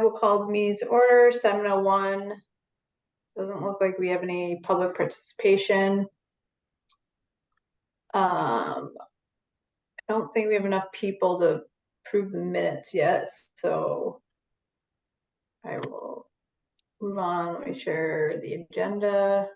will call the meeting to order, 7:01. Doesn't look like we have any public participation. I don't think we have enough people to approve the minutes yet, so I will move on. Let me share the agenda.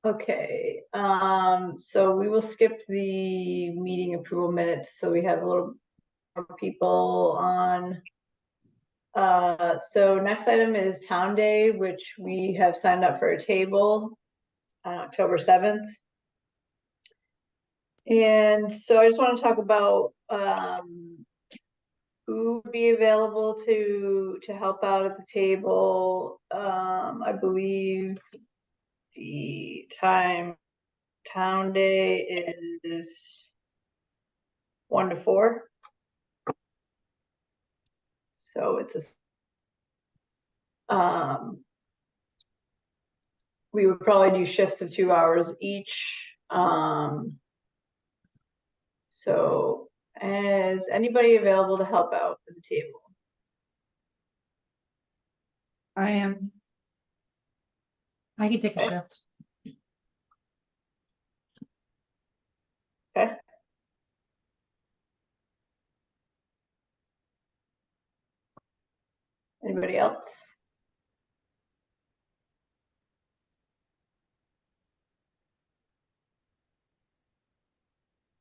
Okay, so we will skip the meeting approval minutes, so we have a little more people on. So next item is Town Day, which we have signed up for a table on October 7th. And so I just want to talk about who would be available to help out at the table. I believe the Town Day is 1 to 4. So it's we would probably do shifts of 2 hours each. So is anybody available to help out at the table? I am. I could take a shift. Okay. Anybody else?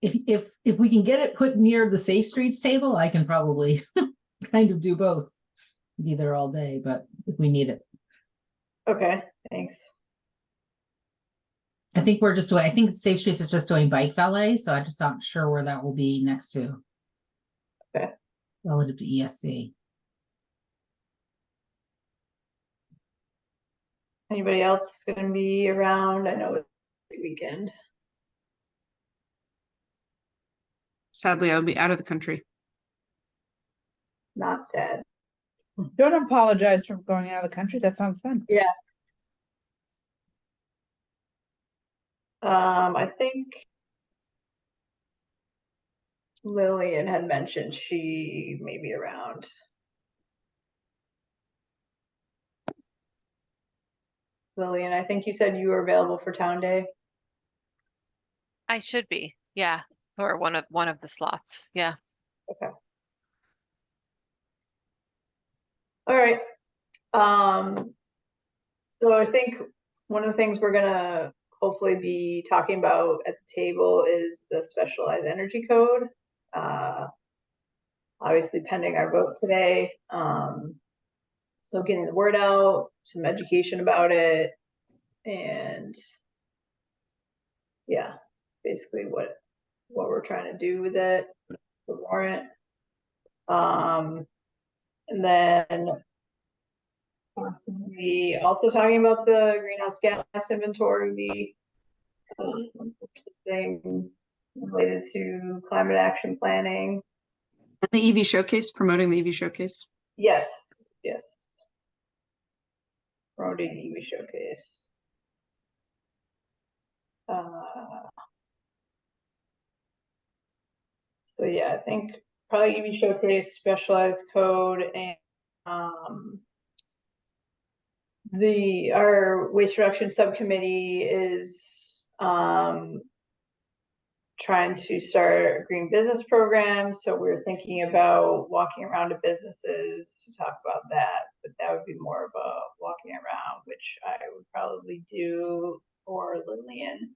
If we can get it put near the Safe Streets table, I can probably kind of do both. Be there all day, but if we need it. Okay, thanks. I think we're just doing, I think Safe Streets is just doing bike valet, so I'm just not sure where that will be next to. Okay. Relative to ESC. Anybody else gonna be around? I know it's the weekend. Sadly, I'll be out of the country. Not sad. Don't apologize for going out of the country. That sounds fun. Yeah. I think Lillian had mentioned she may be around. Lillian, I think you said you were available for Town Day. I should be, yeah, for one of the slots, yeah. Okay. All right. So I think one of the things we're gonna hopefully be talking about at the table is the specialized energy code. Obviously pending our vote today. So getting the word out, some education about it, and yeah, basically what we're trying to do with it, the warrant. And then possibly also talking about the greenhouse gas inventory, thing related to climate action planning. And the EV showcase, promoting the EV showcase. Yes, yes. Promoting EV showcase. So yeah, I think probably EV showcase, specialized code, and our waste reduction subcommittee is trying to start a green business program. So we're thinking about walking around to businesses to talk about that, but that would be more of a walking around, which I would probably do for Lillian.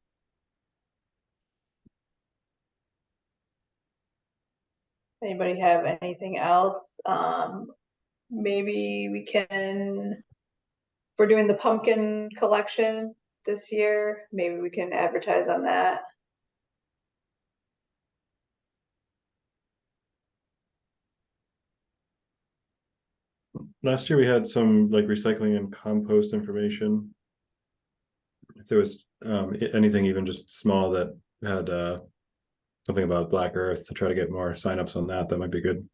Anybody have anything else? Maybe we can, if we're doing the pumpkin collection this year, maybe we can advertise on that. Last year we had some like recycling and compost information. If there was anything even just small that had something about Black Earth, to try to get more signups on that, that might be good.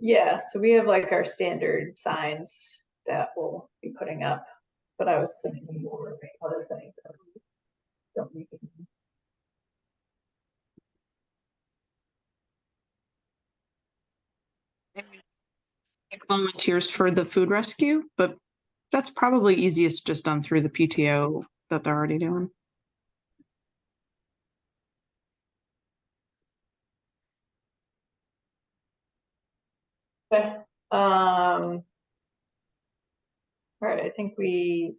Yeah, so we have like our standard signs that we'll be putting up, but I was thinking more of other things. So don't make it. Like volunteers for the food rescue, but that's probably easiest just done through the PTO that they're already doing. Okay. All right, I think we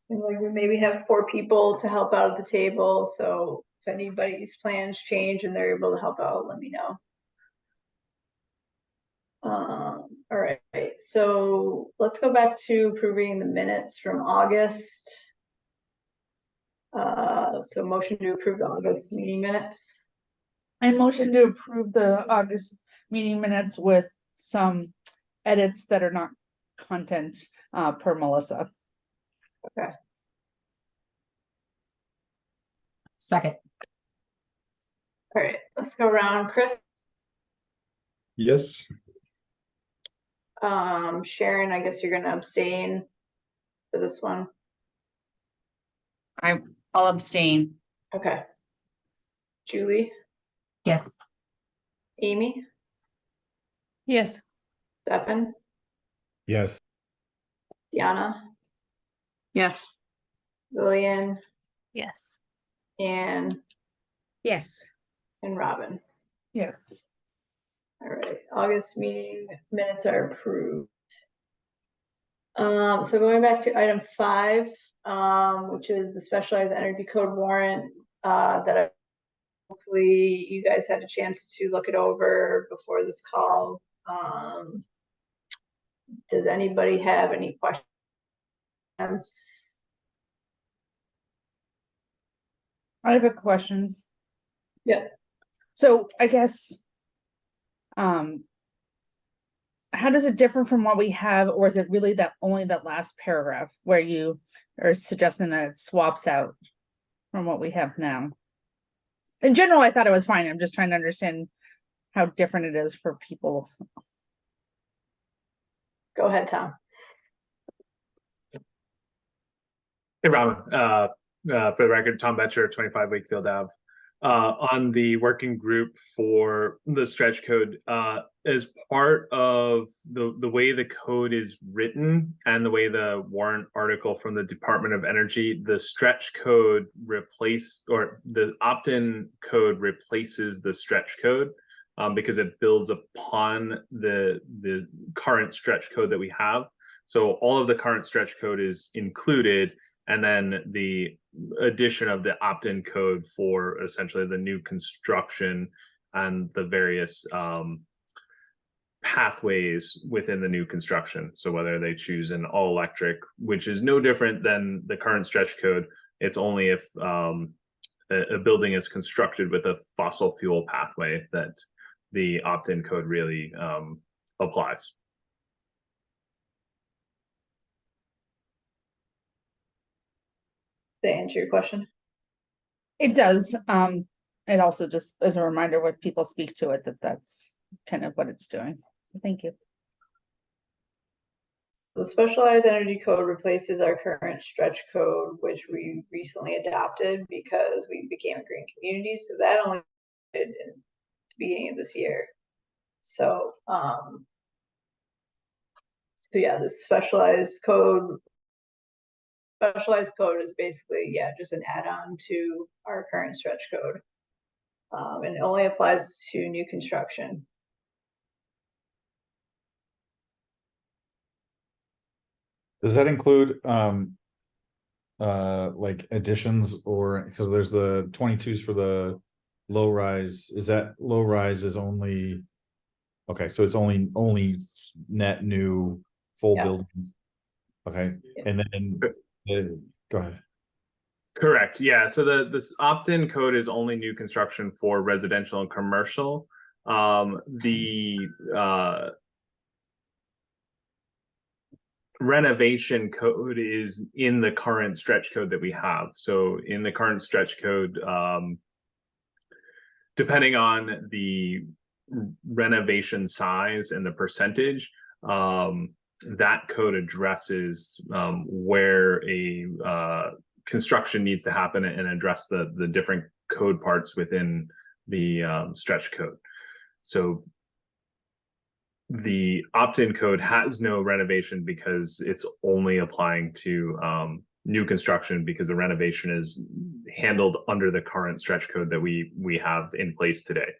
seem like we maybe have 4 people to help out at the table. So if anybody's plans change and they're able to help out, let me know. All right, so let's go back to approving the minutes from August. So motion to approve the August meeting minutes. I motion to approve the August meeting minutes with some edits that are not content, per Melissa. Second. All right, let's go around. Chris, Yes. Sharon, I guess you're gonna abstain for this one. I'll abstain. Okay. Julie, Yes. Amy, Yes. Stefan, Yes. Diana, Yes. Lillian, Yes. and Yes. Robin. Yes. All right, August meeting minutes are approved. So going back to item 5, which is the specialized energy code warrant, that hopefully you guys had a chance to look it over before this call. Does anybody have any questions? I have a question. Yeah. So I guess, how does it differ from what we have, or is it really that only that last paragraph where you are suggesting that it swaps out from what we have now? In general, I thought it was fine. I'm just trying to understand how different it is for people. Go ahead, Tom. Hey, Robin. For the record, Tom Betcher, 25 Wakefield Ave. On the working group for the stretch code, as part of the way the code is written and the way the warrant article from the Department of Energy, the stretch code the opt-in code replaces the stretch code because it builds upon the current stretch code that we have. So all of the current stretch code is included, and then the addition of the opt-in code for essentially the new construction and the various pathways within the new construction. So whether they choose an all electric, which is no different than the current stretch code, it's only if a building is constructed with a fossil fuel pathway that the opt-in code really applies. To answer your question. It does. It also just as a reminder when people speak to it, that's kind of what it's doing. So thank you. The specialized energy code replaces our current stretch code, which we recently adopted because we became a green community. So that only did in the beginning of this year. So, yeah, the specialized code is basically, yeah, just an add-on to our current stretch code. And it only applies to new construction. Does that include like additions, or because there's the 22s for the low rise? Is that low rise is only okay? So it's only net new full Yeah. buildings. Okay, and then go ahead. Correct. Yeah. So this opt-in code is only new construction for residential and commercial. The renovation code is in the current stretch code that we have. So in the current stretch code, depending on the renovation size and the percentage, that code addresses where a construction needs to happen and address the different code parts within the stretch code. So the opt-in code has no renovation because it's only applying to new construction, because the renovation is handled under the current stretch code that we have in place today.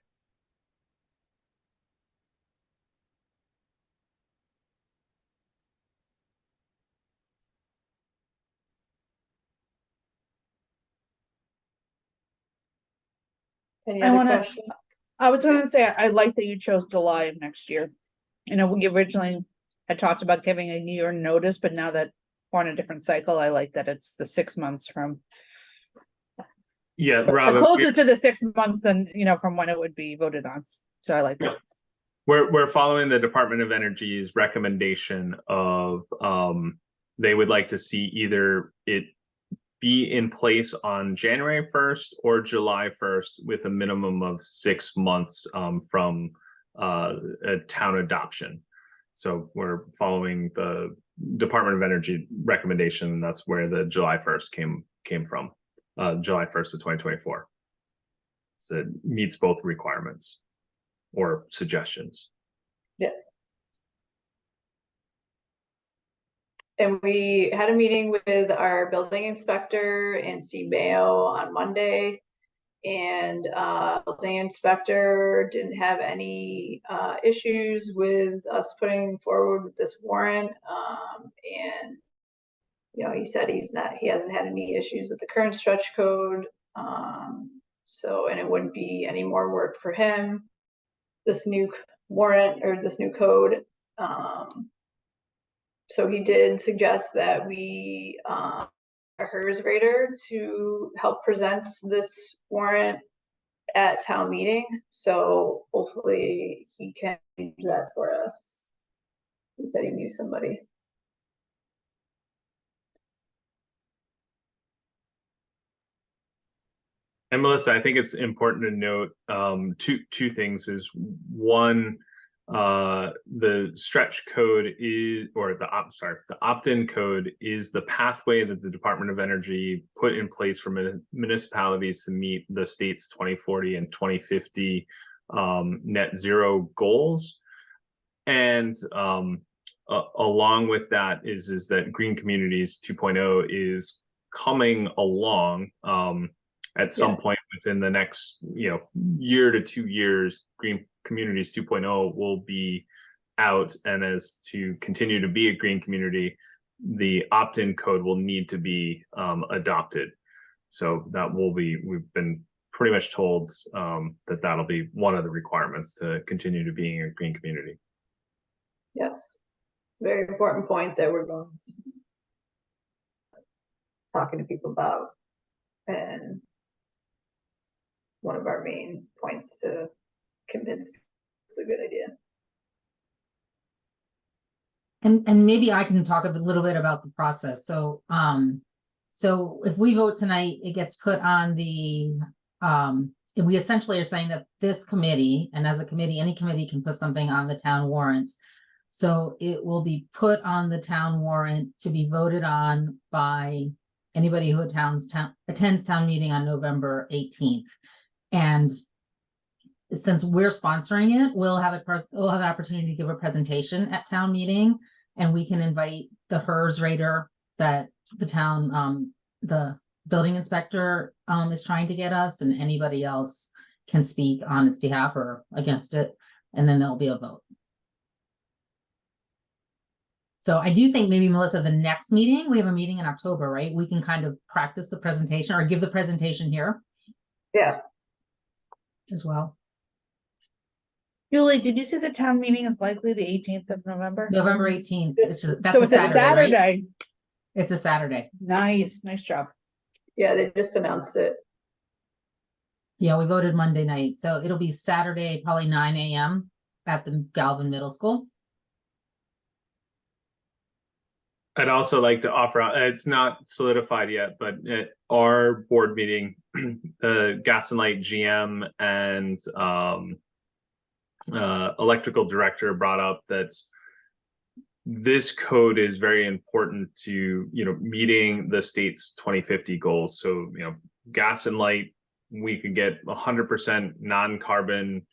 Any I other wanna- questions? I was gonna say, I like that you chose July of next year. You know, we originally had talked about giving a year notice, but now that we're on a different cycle, I like that it's the 6 months from. Yeah, Robin, Closer to the 6 months than, you know, from when it would be voted on, so I like that. we're following the Department of Energy's recommendation of they would like to see either it be in place on January 1st or July 1st with a minimum of 6 months from a town adoption. So we're following the Department of Energy recommendation, and that's where the July 1st came from, July 1st of 2024. So it meets both requirements or suggestions. Yeah. And we had a meeting with our building inspector and Steve Mayo on Monday. And building inspector didn't have any issues with us putting forward with this warrant. And you know, he said he hasn't had any issues with the current stretch code. So, and it wouldn't be any more work for him, this new warrant or this new code. So he did suggest that we a HERS rater to help present this warrant at town meeting. So hopefully he can do that for us. He said he knew somebody. And Melissa, I think it's important to note two things. Is one, the stretch code is, or the opt-in code is the pathway that the Department of Energy put in place for municipalities to meet the state's 2040 and 2050 net zero goals. And along with that is that Green Communities 2.0 is coming along. At some point within the next, year to 2 years, Green Communities 2.0 will be out, and as to continue to be a green community, the opt-in code will need to be adopted. So that will be, we've been pretty much told that that'll be one of the requirements to continue to being a green community. Yes, very important point that we're going talking to people about, and one of our main points to convince it's a good idea. And maybe I can talk a little bit about the process. So so if we vote tonight, it gets put on the we essentially are saying that this committee, and as a committee, any committee can put something on the town warrant. So it will be put on the town warrant to be voted on by anybody who attends town meeting on November 18th. And since we're sponsoring it, we'll have an opportunity to give a presentation at town meeting, and we can invite the HERS rater that the town, the building inspector is trying to get us, and anybody else can speak on its behalf or against it, and then there'll be a vote. So I do think maybe, Melissa, the next meeting, we have a meeting in October, right? We can kind of practice the presentation or give the presentation here. Yeah. As well. Julie, did you say the town meeting is likely the 18th of November? November 18th. That's So a it's a Saturday. Right? Saturday. It's a Saturday. Nice job. Yeah, they just announced it. Yeah, we voted Monday night. So it'll be Saturday, probably 9 a.m. at the Galvin Middle School. I'd also like to offer out, it's not solidified yet, but at our board meeting, the Gas and Light GM and electrical director brought up that this code is very important to, meeting the state's 2050 goals. So, gas and light, we could get 100% non-carbon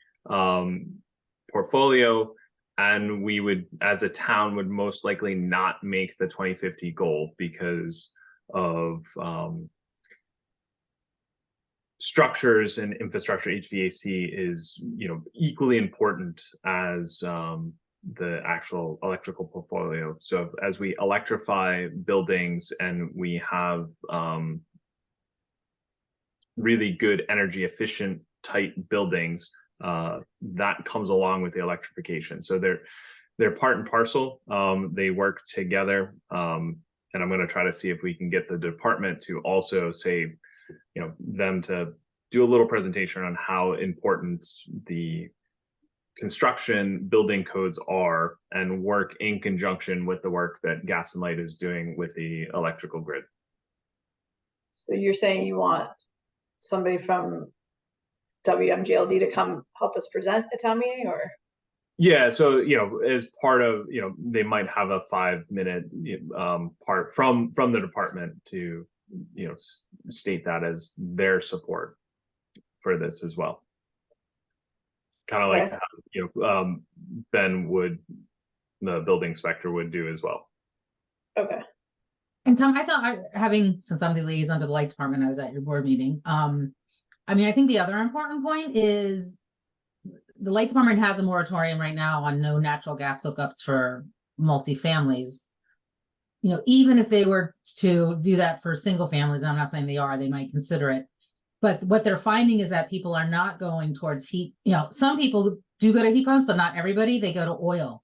portfolio, and we would, as a town, would most likely not make the 2050 goal because of structures and infrastructure. HVAC is, equally important as the actual electrical portfolio. So as we electrify buildings and we have really good energy efficient type buildings, that comes along with the electrification. So they're part and parcel. They work together. And I'm going to try to see if we can get the department to also say, them to do a little presentation on how important the construction building codes are, and work in conjunction with the work that Gas and Light is doing with the electrical grid. So you're saying you want somebody from WMGLD to come help us present at town meeting, or? Yeah, so as part of, they might have a 5-minute part from the department to state that as their support for this as well. Kind of like how, Ben would, the building inspector would do as well. Okay. And Tom, I thought since I'm the liaison to the light department, I was at your board meeting. I think the other important point is the light department has a moratorium right now on no natural gas hookups for multi-families. Even if they were to do that for single families, I'm not saying they are, they might consider it. But what they're finding is that people are not going towards heat. Some people do go to heat pumps, but not everybody. They go to oil.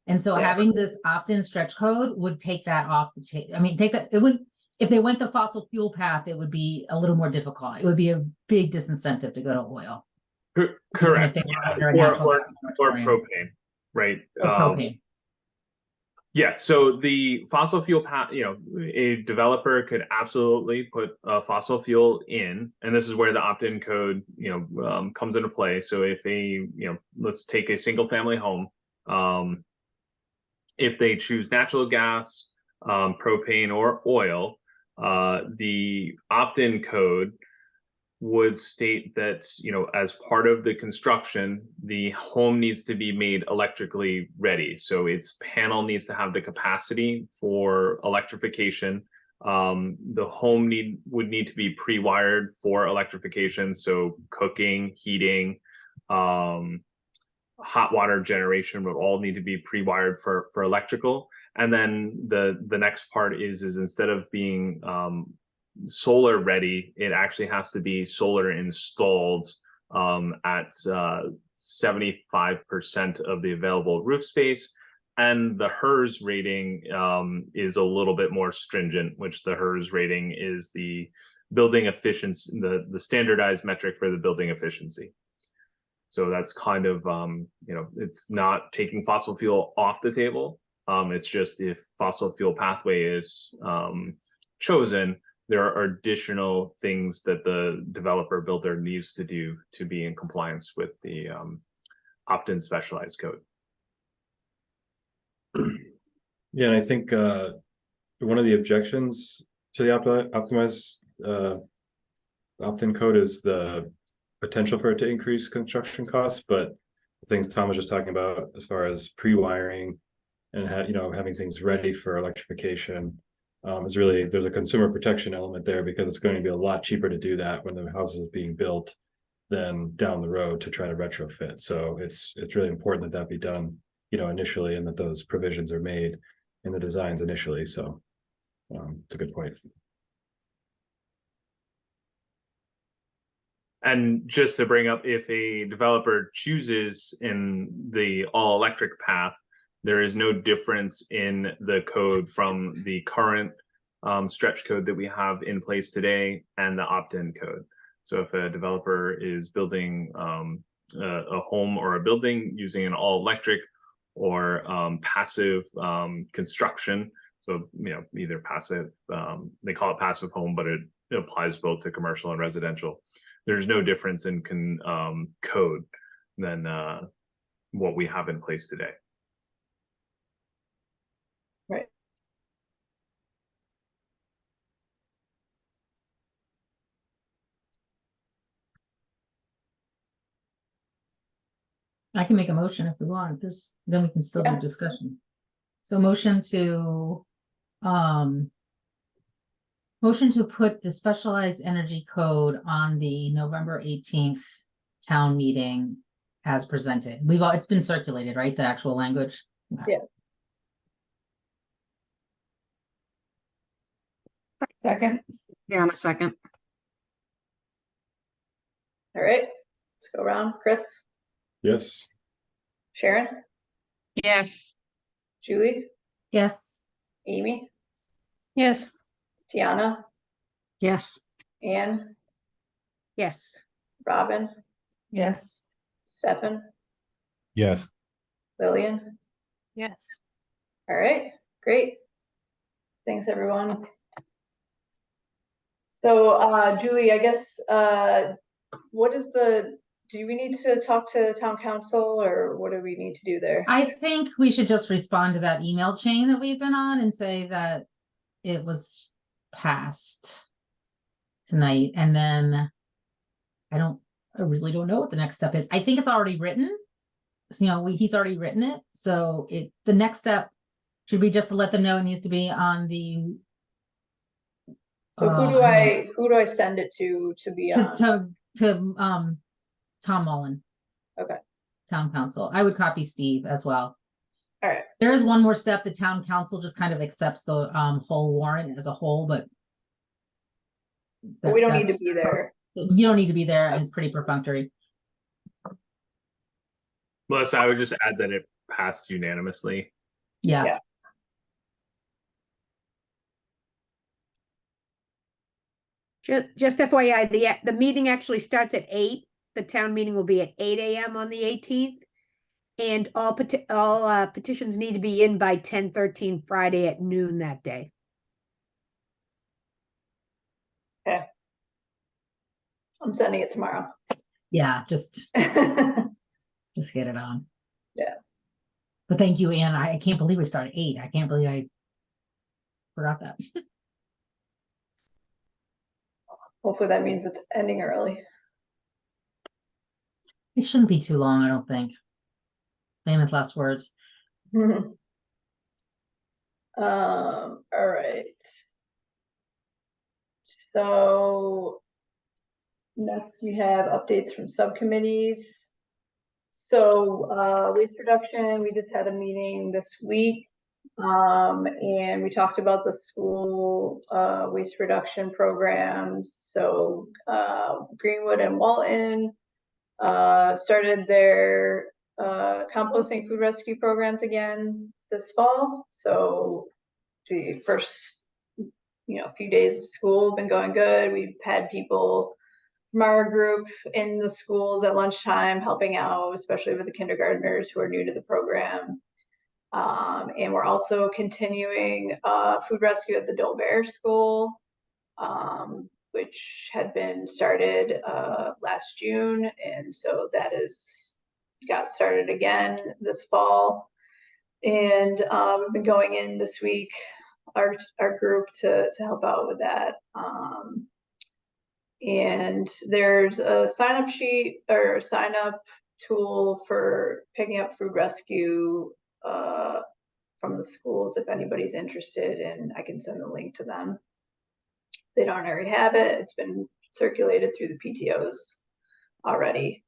And so having this opt-in stretch code would take that off the table. It would, if they went the fossil fuel path, it would be a little more difficult. It would be a big disincentive to go to oil. Correct. Or propane, right? Or propane. Yeah, so the fossil fuel path, a developer could absolutely put a fossil fuel in, and this is where the opt-in code, comes into play. So if let's take a single family home, if they choose natural gas, propane, or oil, the opt-in code would state that, as part of the construction, the home needs to be made electrically ready. So its panel needs to have the capacity for electrification. The home would need to be pre-wired for electrification. So cooking, heating, hot water generation would all need to be pre-wired for electrical. And then the next part is instead of being solar ready, it actually has to be solar installed at 75% of the available roof space. And the HERS rating is a little bit more stringent, which the HERS rating is the building efficiency, the standardized metric for the building efficiency. So that's kind of, it's not taking fossil fuel off the table. It's just if fossil fuel pathway is chosen, there are additional things that the developer builder needs to do to be in compliance with the opt-in specialized code. Yeah, and I think one of the objections to the optimized opt-in code is the potential for it to increase construction costs, but the things Tom was just talking about as far as pre-wiring and having things ready for electrification is really, there's a consumer protection element there, because it's going to be a lot cheaper to do that when the house is being built than down the road to try to retrofit. So it's really important that be done, initially, and that those provisions are made in the designs initially. So it's a good point. And just to bring up, if a developer chooses in the all-electric path, there is no difference in the code from the current stretch code that we have in place today and the opt-in code. So if a developer is building a home or a building using an all-electric or passive construction, so either passive, they call it passive home, but it applies both to commercial and residential. There's no difference in code than what we have in place today. Right. I can make a motion if we want, there's, then we can still do Yeah. discussion. So motion to, motion to put the specialized energy code on the November 18th town meeting as presented. We've all, it's been circulated, right? The actual language? Yeah. Second, Yeah, in a second. All right, let's go around. Chris, Yes. Sharon, Yes. Julie, Yes, Amy, yes. Tiana, Yes. Anne, Yes. Robin, Yes. Stefan, Yes. Lillian. Yes. All right, great. Thanks, everyone. So, Julie, I guess, what is do we need to talk to town council, or what do we need to do there? I think we should just respond to that email chain that we've been on and say that it was passed tonight, and then I really don't know what the next step is. I think it's already written. So, you know, he's already written it, so the next step should be just to let them know it needs to be on the. So who do I send it to be on? To Tom Mullen. Okay. Town council. I would copy Steve as well. All right. There is one more step. The town council just kind of accepts the whole warrant as a whole, but. But we don't need to that's- be there. You don't need to be there, and it's pretty perfunctory. Melissa, I would just add that it passed unanimously. Yeah. Yeah. Just FYI, the meeting actually starts at 8. The town meeting will be at 8 AM on the 18th. And all petitions need to be in by 10/13 Friday at noon that day. Okay. I'm sending it tomorrow. Yeah, just get it on. Yeah. But thank you, Anne. I can't believe we started at 8. I can't believe I forgot that. Hopefully that means it's ending early. It shouldn't be too long, I don't think. Famous last words. All right. So next we have updates from subcommittees. So waste reduction, we just had a meeting this week. And we talked about the school waste reduction programs. So Greenwood and Walton started their composting food rescue programs again this fall. So the first few days of school have been going good. We've had people from our group in the schools at lunchtime helping out, especially with the kindergartners who are new to the program. And we're also continuing food rescue at the Dolbear School, which had been started last June. And so that got started again this fall. And we've been going in this week, our group, to help out with that. And there's a sign-up sheet or sign-up tool for picking up food rescue from the schools if anybody's interested, and I can send the link to them. They don't already have it. It's been circulated through the PTOs already.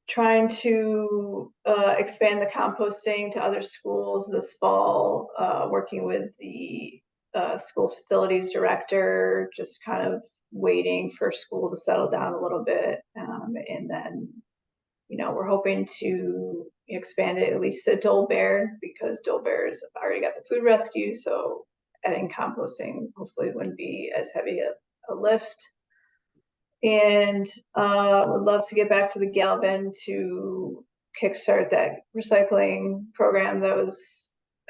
Trying to expand the composting to other schools this fall, working with the school facilities director, just kind of waiting for school to settle down a little bit. And then, we're hoping to expand it at least to Dolbear, because Dolbear's already got the food rescue. So adding composting hopefully wouldn't be as heavy a lift. And would love to get back to the Galvin to kickstart that recycling program that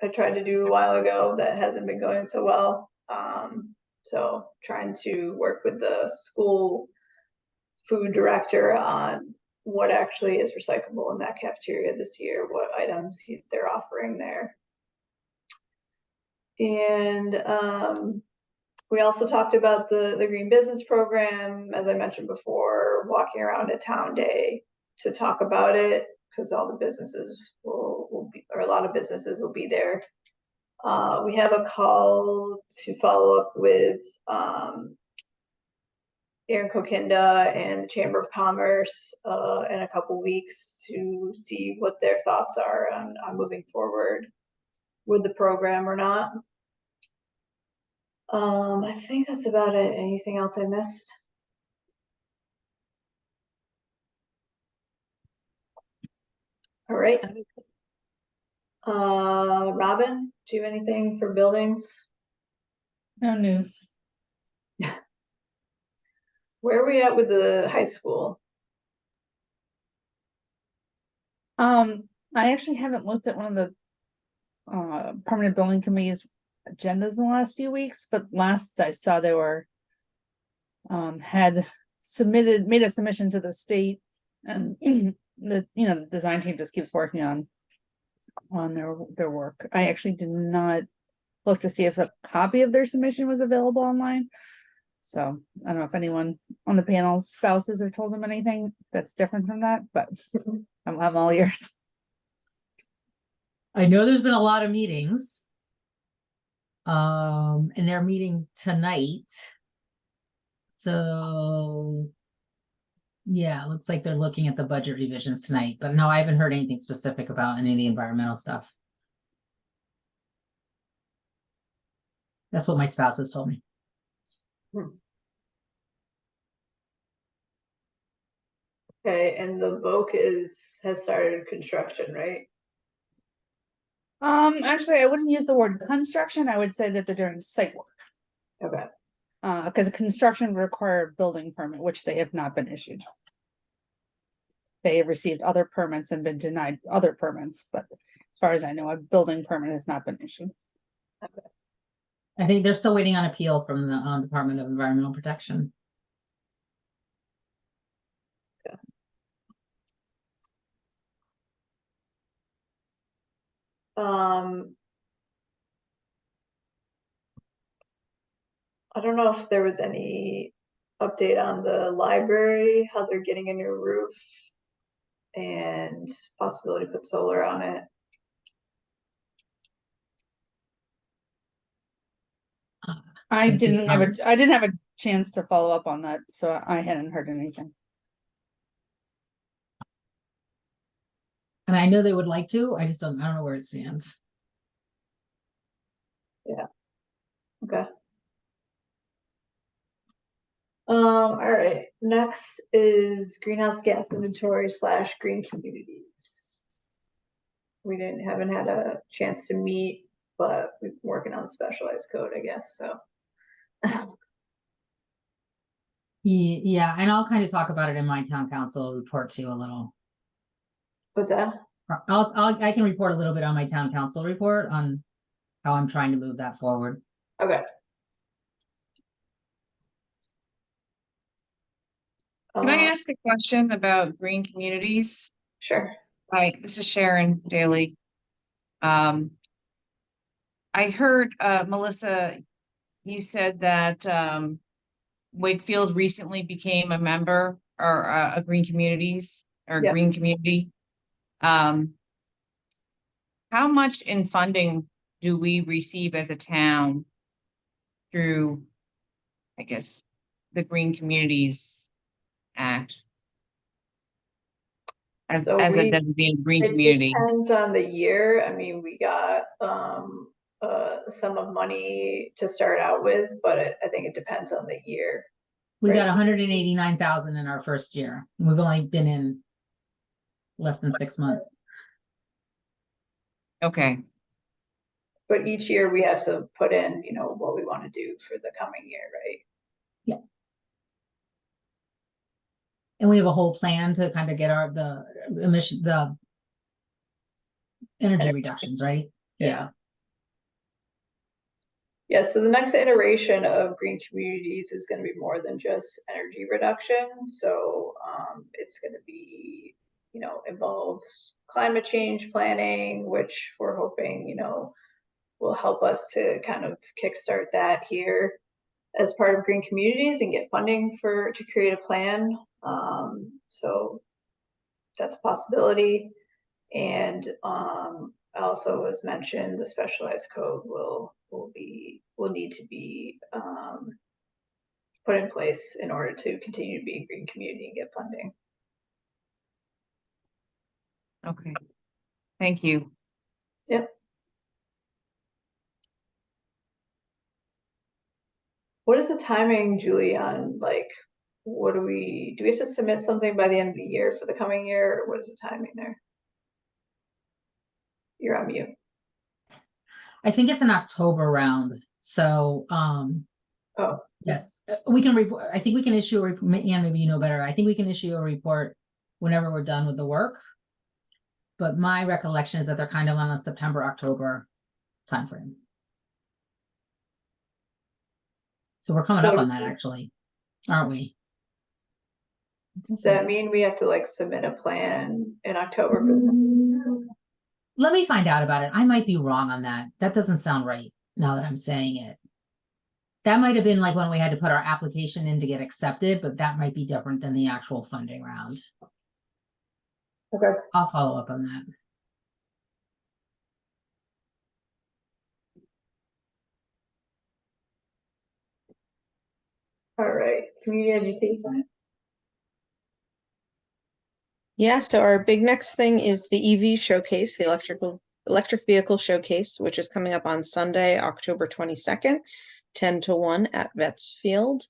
I tried to do a while ago that hasn't been going so well. So trying to work with the school food director on what actually is recyclable in that cafeteria this year, what items they're offering there. And we also talked about the green business program, as I mentioned before, walking around a town day to talk about it, because all the businesses will be, or a lot of businesses will be there. We have a call to follow up with Aaron Kokinda and the Chamber of Commerce in a couple weeks to see what their thoughts are on moving forward with the program or not. I think that's about it. Anything else I missed? All right. Robin, do you have anything for buildings? No news. Where are we at with the high school? I actually haven't looked at one of the permanent building committee's agendas in the last few weeks, but last I saw they were had made a submission to the state, and the design team just keeps working on their work. I actually did not look to see if a copy of their submission was available online. So I don't know if anyone on the panel's spouses have told them anything that's different from that, but I'm all ears. I know there's been a lot of meetings. And they're meeting tonight. So yeah, it looks like they're looking at the budget revisions tonight, but no, I haven't heard anything specific about any of the environmental stuff. That's what my spouse has told me. Okay, and the VOC has started construction, right? Actually, I wouldn't use the word construction. I would say that they're doing site work. Okay. Because construction require a building permit, which they have not been issued. They have received other permits and been denied other permits, but as far as I know, a building permit has not been issued. Okay. I think they're still waiting on appeal from the Department of Environmental Protection. I don't know if there was any update on the library, how they're getting a new roof and possibility to put solar on it. I Since didn't it's have a chance to follow up on that, so I hadn't heard anything. And I know they would like to, I don't know where it stands. Yeah. Okay. All right. Next is greenhouse gas inventory / green communities. We haven't had a chance to meet, but we've been working on the specialized code, I guess. So. Yeah, and I'll kind of talk about it in my town council report too a little. What's that? I can report a little bit on my town council report on how I'm trying to move that forward. Okay. Can I ask a question about green communities? Sure. Hi, this is Sharon Daly. I heard, Melissa, you said that Wakefield recently became a member or a green communities or Yep. green community. How much in funding do we receive as a town through, I guess, the Green Communities Act? As So a we- designated green It community? depends on the year. I mean, we got a sum of money to start out with, but I think it depends on the year. We Right. got 189,000 in our first year. We've only been in less than 6 months. Okay, But each year we have to put in, what we want to do for the coming year, right? And we have a whole plan to kind of get the energy reductions, right? Yeah. Yeah, so the next iteration of green communities is going to be more than just energy reduction. So it's going to be, you know, involves climate change planning, which we're hoping, you know, will help us to kind of kickstart that here as part of green communities and get funding to create a plan. So that's a possibility. And also, as mentioned, the specialized code will need to be put in place in order to continue to be a green community and get funding. Okay, thank you. Yep. What is the timing, Julie, on like, what do we have to submit something by the end of the year for the coming year, or what is the timing there? You're on mute. I think it's an October round, so, Oh, yes, we can report, I think we can issue a report, and maybe you know better, I think we can issue a report whenever we're done with the work. But my recollection is that they're kind of on a September, October timeframe. So we're coming up on that actually, aren't we? does that mean we have to like submit a plan in October? Let me find out about it. I might be wrong on that. That doesn't sound right now that I'm saying it. That might have been like when we had to put our application in to get accepted, but that might be different than the actual funding round. Okay. I'll follow up on that. All right, community education. Yeah, so our big next thing is the EV showcase, the electric vehicle showcase, which is coming up on Sunday, October 22nd, 10 to 1 at Wakefield.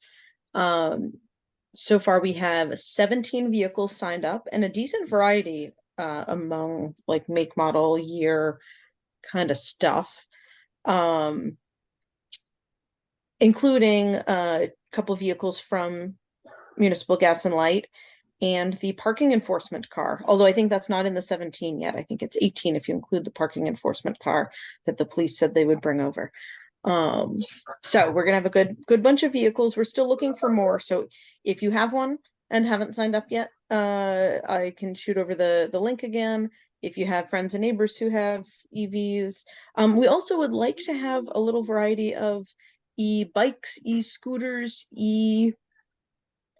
So far we have 17 vehicles signed up and a decent variety among like make, model, year kind of stuff. Including a couple vehicles from Municipal Gas and Light and the parking enforcement car, although I think that's not in the 17 yet. I think it's 18 if you include the parking enforcement car that the police said they would bring over. So we're gonna have a good bunch of vehicles. We're still looking for more. So if you have one and haven't signed up yet, I can shoot over the link again. If you have friends and neighbors who have EVs, we also would like to have a little variety of e-bikes, e-scooters,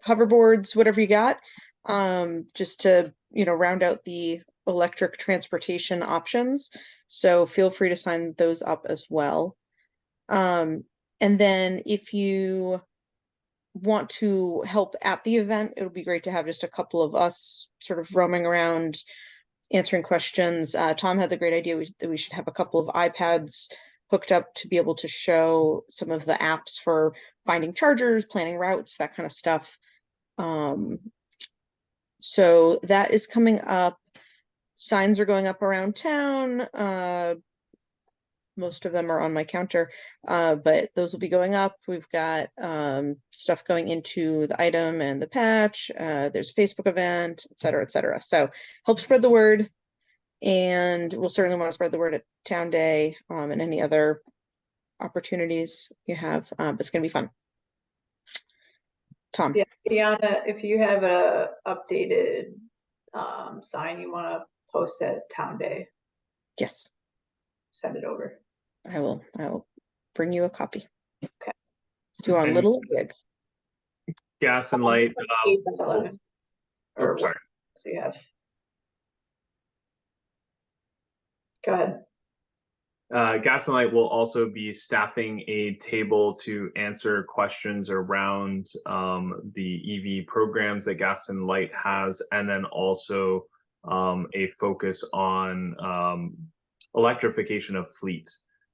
hoverboards, whatever you got, just to, you know, round out the electric transportation options. So feel free to sign those up as well. And then if you want to help at the event, it would be great to have just a couple of us sort of roaming around answering questions. Tom had the great idea that we should have a couple of iPads hooked up to be able to show some of the apps for finding chargers, planning routes, that kind of stuff. So that is coming up. Signs are going up around town. Most of them are on my counter, but those will be going up. We've got stuff going into the item and the patch. There's a Facebook event, et cetera, et cetera. So help spread the word. And we'll certainly want to spread the word at Town Day and any other opportunities you have. But it's going to be fun. Tom. Yeah, Diana, if you have a updated sign you want to post at Town Day, Yes, send it over. I will bring you a copy. Okay. Do a little gig. Gas and Light. Or sorry. So you have. Go ahead. Gas and Light will also be staffing a table to answer questions around the EV programs that Gas and Light has, and then also a focus on electrification of fleet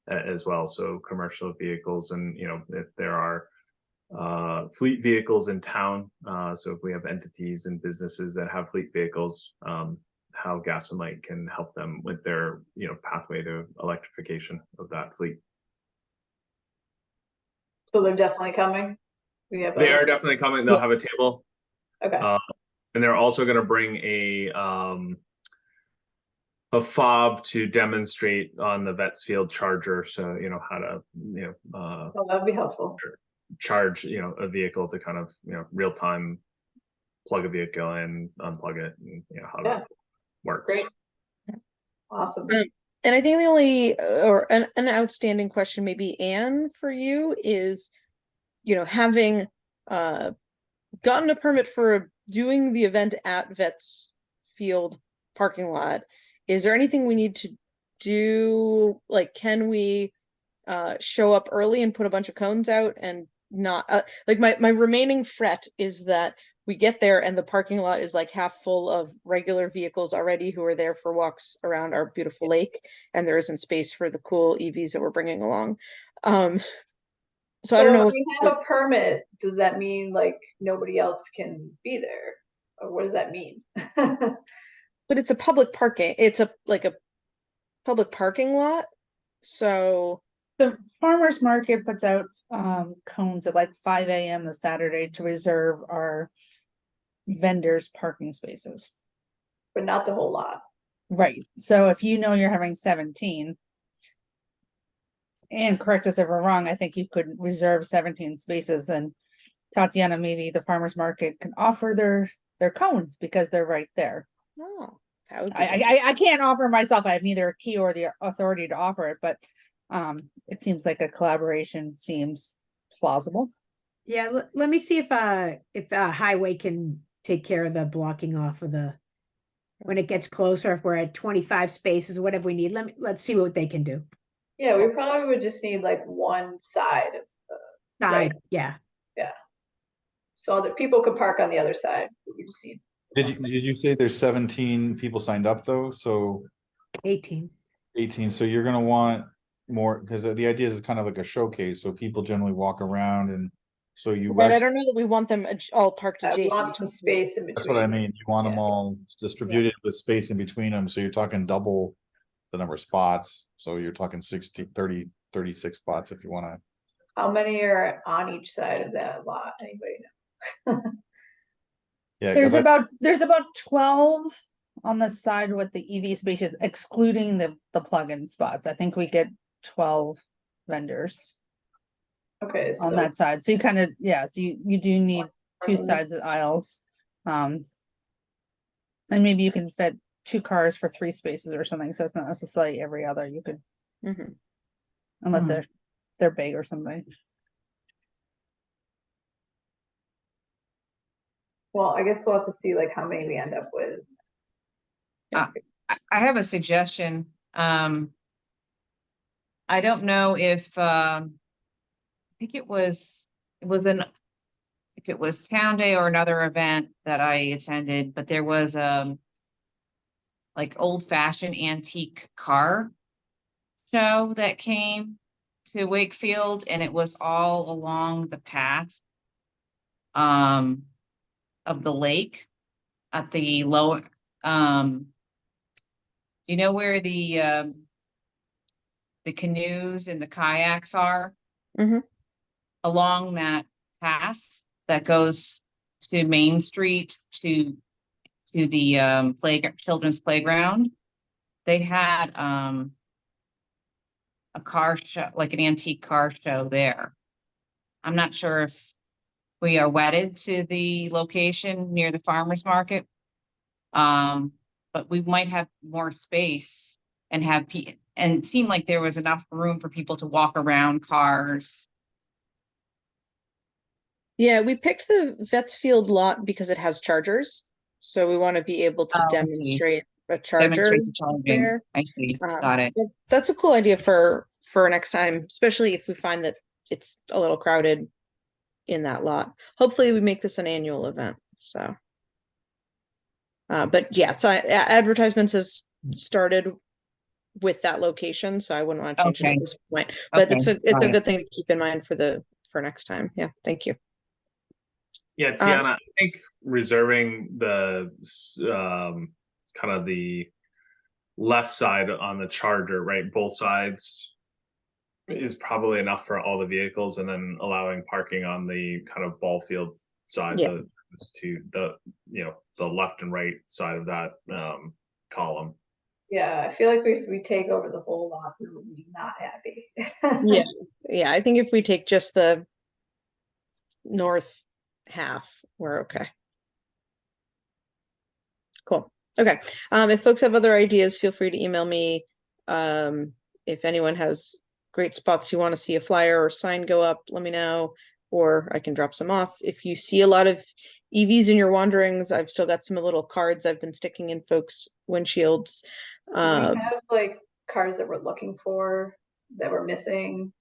as well. So commercial vehicles, and you know, if there are fleet vehicles in town, so if we have entities and businesses that have fleet vehicles, how Gas and Light can help them with their, you know, pathway to electrification of that fleet. So they're definitely coming. They are definitely coming. They'll have a table. Okay. And they're also going to bring a a fob to demonstrate on the Wakefield charger, so how to Oh, that'd be helpful. charge a vehicle to kind of real time plug a vehicle in, unplug it, and how that works. Great. Awesome. And I think the only or an outstanding question, maybe Anne, for you is, having gotten a permit for doing the event at Vets Field parking lot, is there anything we need to do? Like, can we show up early and put a bunch of cones out and not like my remaining fret is that we get there and the parking lot is like half full of regular vehicles already who are there for walks around our beautiful lake, and there isn't space for the cool EVs that we're bringing along. So I don't know if we have a permit, does that mean like nobody else can be there? Or what does that mean? But it's a public parking. It's a public parking lot. So The farmer's market puts out cones at like 5 a.m. the Saturday to reserve our vendors' parking spaces. But not the whole lot. Right. So if you're having 17, and correct us if we're wrong, I think you could reserve 17 spaces, and Tatiana, maybe the farmer's market can offer their cones because they're right there. oh, that would be I can't offer myself. I have neither a key or the authority to offer it, but it seems like a collaboration seems plausible. Yeah, let me see if highway can take care of the blocking off of the, when it gets closer, if we're at 25 spaces, whatever we need, let's see what they can do. Yeah, we probably would just need like one side of the Side, yeah. so that people could park on the other side. We just need Did you say there's 17 people signed up though? So 18. 18, so you're gonna want more, because the idea is kind of like a showcase, so people generally walk around, and so you right. I don't know that we want them all parked we adjacent. want some space in between. That's what I mean. You want them Yeah. all distributed with space in between them, so you're talking double the number of spots. So you're talking 60, 30, 36 spots if you want to. How many are on each side of that lot? Anybody know? Yeah, There's about 12 on the side with the EV spaces, excluding the plug-in spots. I think we get 12 vendors Okay, on so that side. So you kind of, so you do need two person. sides of aisles. And maybe you can fit 2 cars for 3 spaces or something. So it's not necessarily every other. You could, Mhm. unless Mhm. they're big or something. well, I guess we'll have to see like how many we end up with. I have a suggestion. I don't know if I think it was if it was Town Day or another event that I attended, but there was like old-fashioned antique car show that came to Wakefield, and it was all along the path of the lake at the lower do you know where the canoes and the kayaks are? Mhm. Along that path that goes to Main Street to the children's playground. They had a car show, like an antique car show there. I'm not sure if we are wedded to the location near the farmer's market. But we might have more space and and it seemed like there was enough room for people to walk around cars. Yeah, we picked the Vetsfield lot because it has chargers, so we want to be able to Oh, I see. demonstrate a charger Demonstrate the charging. there. I see. Um, Got it. but that's a cool idea for next time, especially if we find that it's a little crowded in that lot. Hopefully we make this an annual event, so. But yeah, so advertisements has started with that location, so I wouldn't want to change it Okay. at this point. But it's Okay, a got it. good thing to keep in mind for next time. Yeah, thank you. Yeah, Tiana, I think reserving the kind of the left side on the charger, right? Both sides is probably enough for all the vehicles, and then allowing parking on the kind of ball field side, Yeah. to the the left and right side of that column. Yeah, I feel like if we take over the whole lot, we will be not happy. Yeah, yeah, I think if we take just the north half, we're okay. Cool. Okay. If folks have other ideas, feel free to email me. If anyone has great spots you want to see a flyer or sign go up, let me know, or I can drop some off. If you see a lot of EVs in your wanderings, I've still got some little cards I've been sticking in folks' windshields. Do we have like cars that we're looking for that we're missing?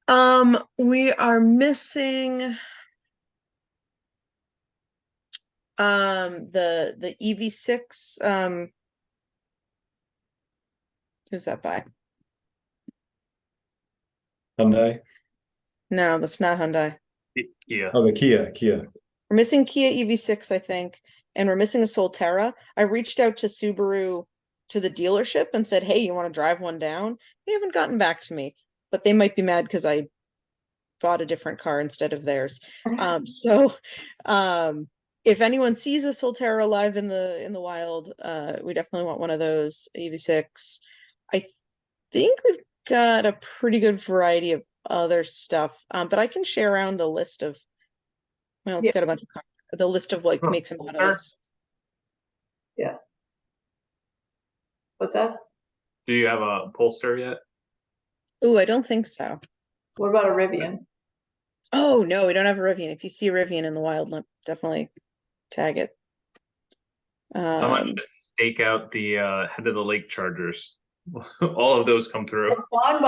We are missing the EV6. Who's that by? Hyundai. No, that's not Hyundai. Yeah. Oh, the Kia. We're missing Kia EV6, I think, and we're missing a Solterra. I reached out to Subaru, to the dealership, and said, hey, you want to drive one down? They haven't gotten back to me, but they might be mad because I bought a different car instead of theirs. If anyone sees a Solterra alive in the wild, we definitely want one of those EV6. I think we've got a pretty good variety of other stuff, but I can share around the list of, well, it's Yeah. got a bunch of the list of like makes and models. Yeah. What's that? Do you have a Polestar yet? Oh, I don't think so. What about a Rivian? Oh no, we don't have a Rivian. If you see a Rivian in the wild, definitely tag it. Someone should stake out the head of the lake chargers. All of those come through. I've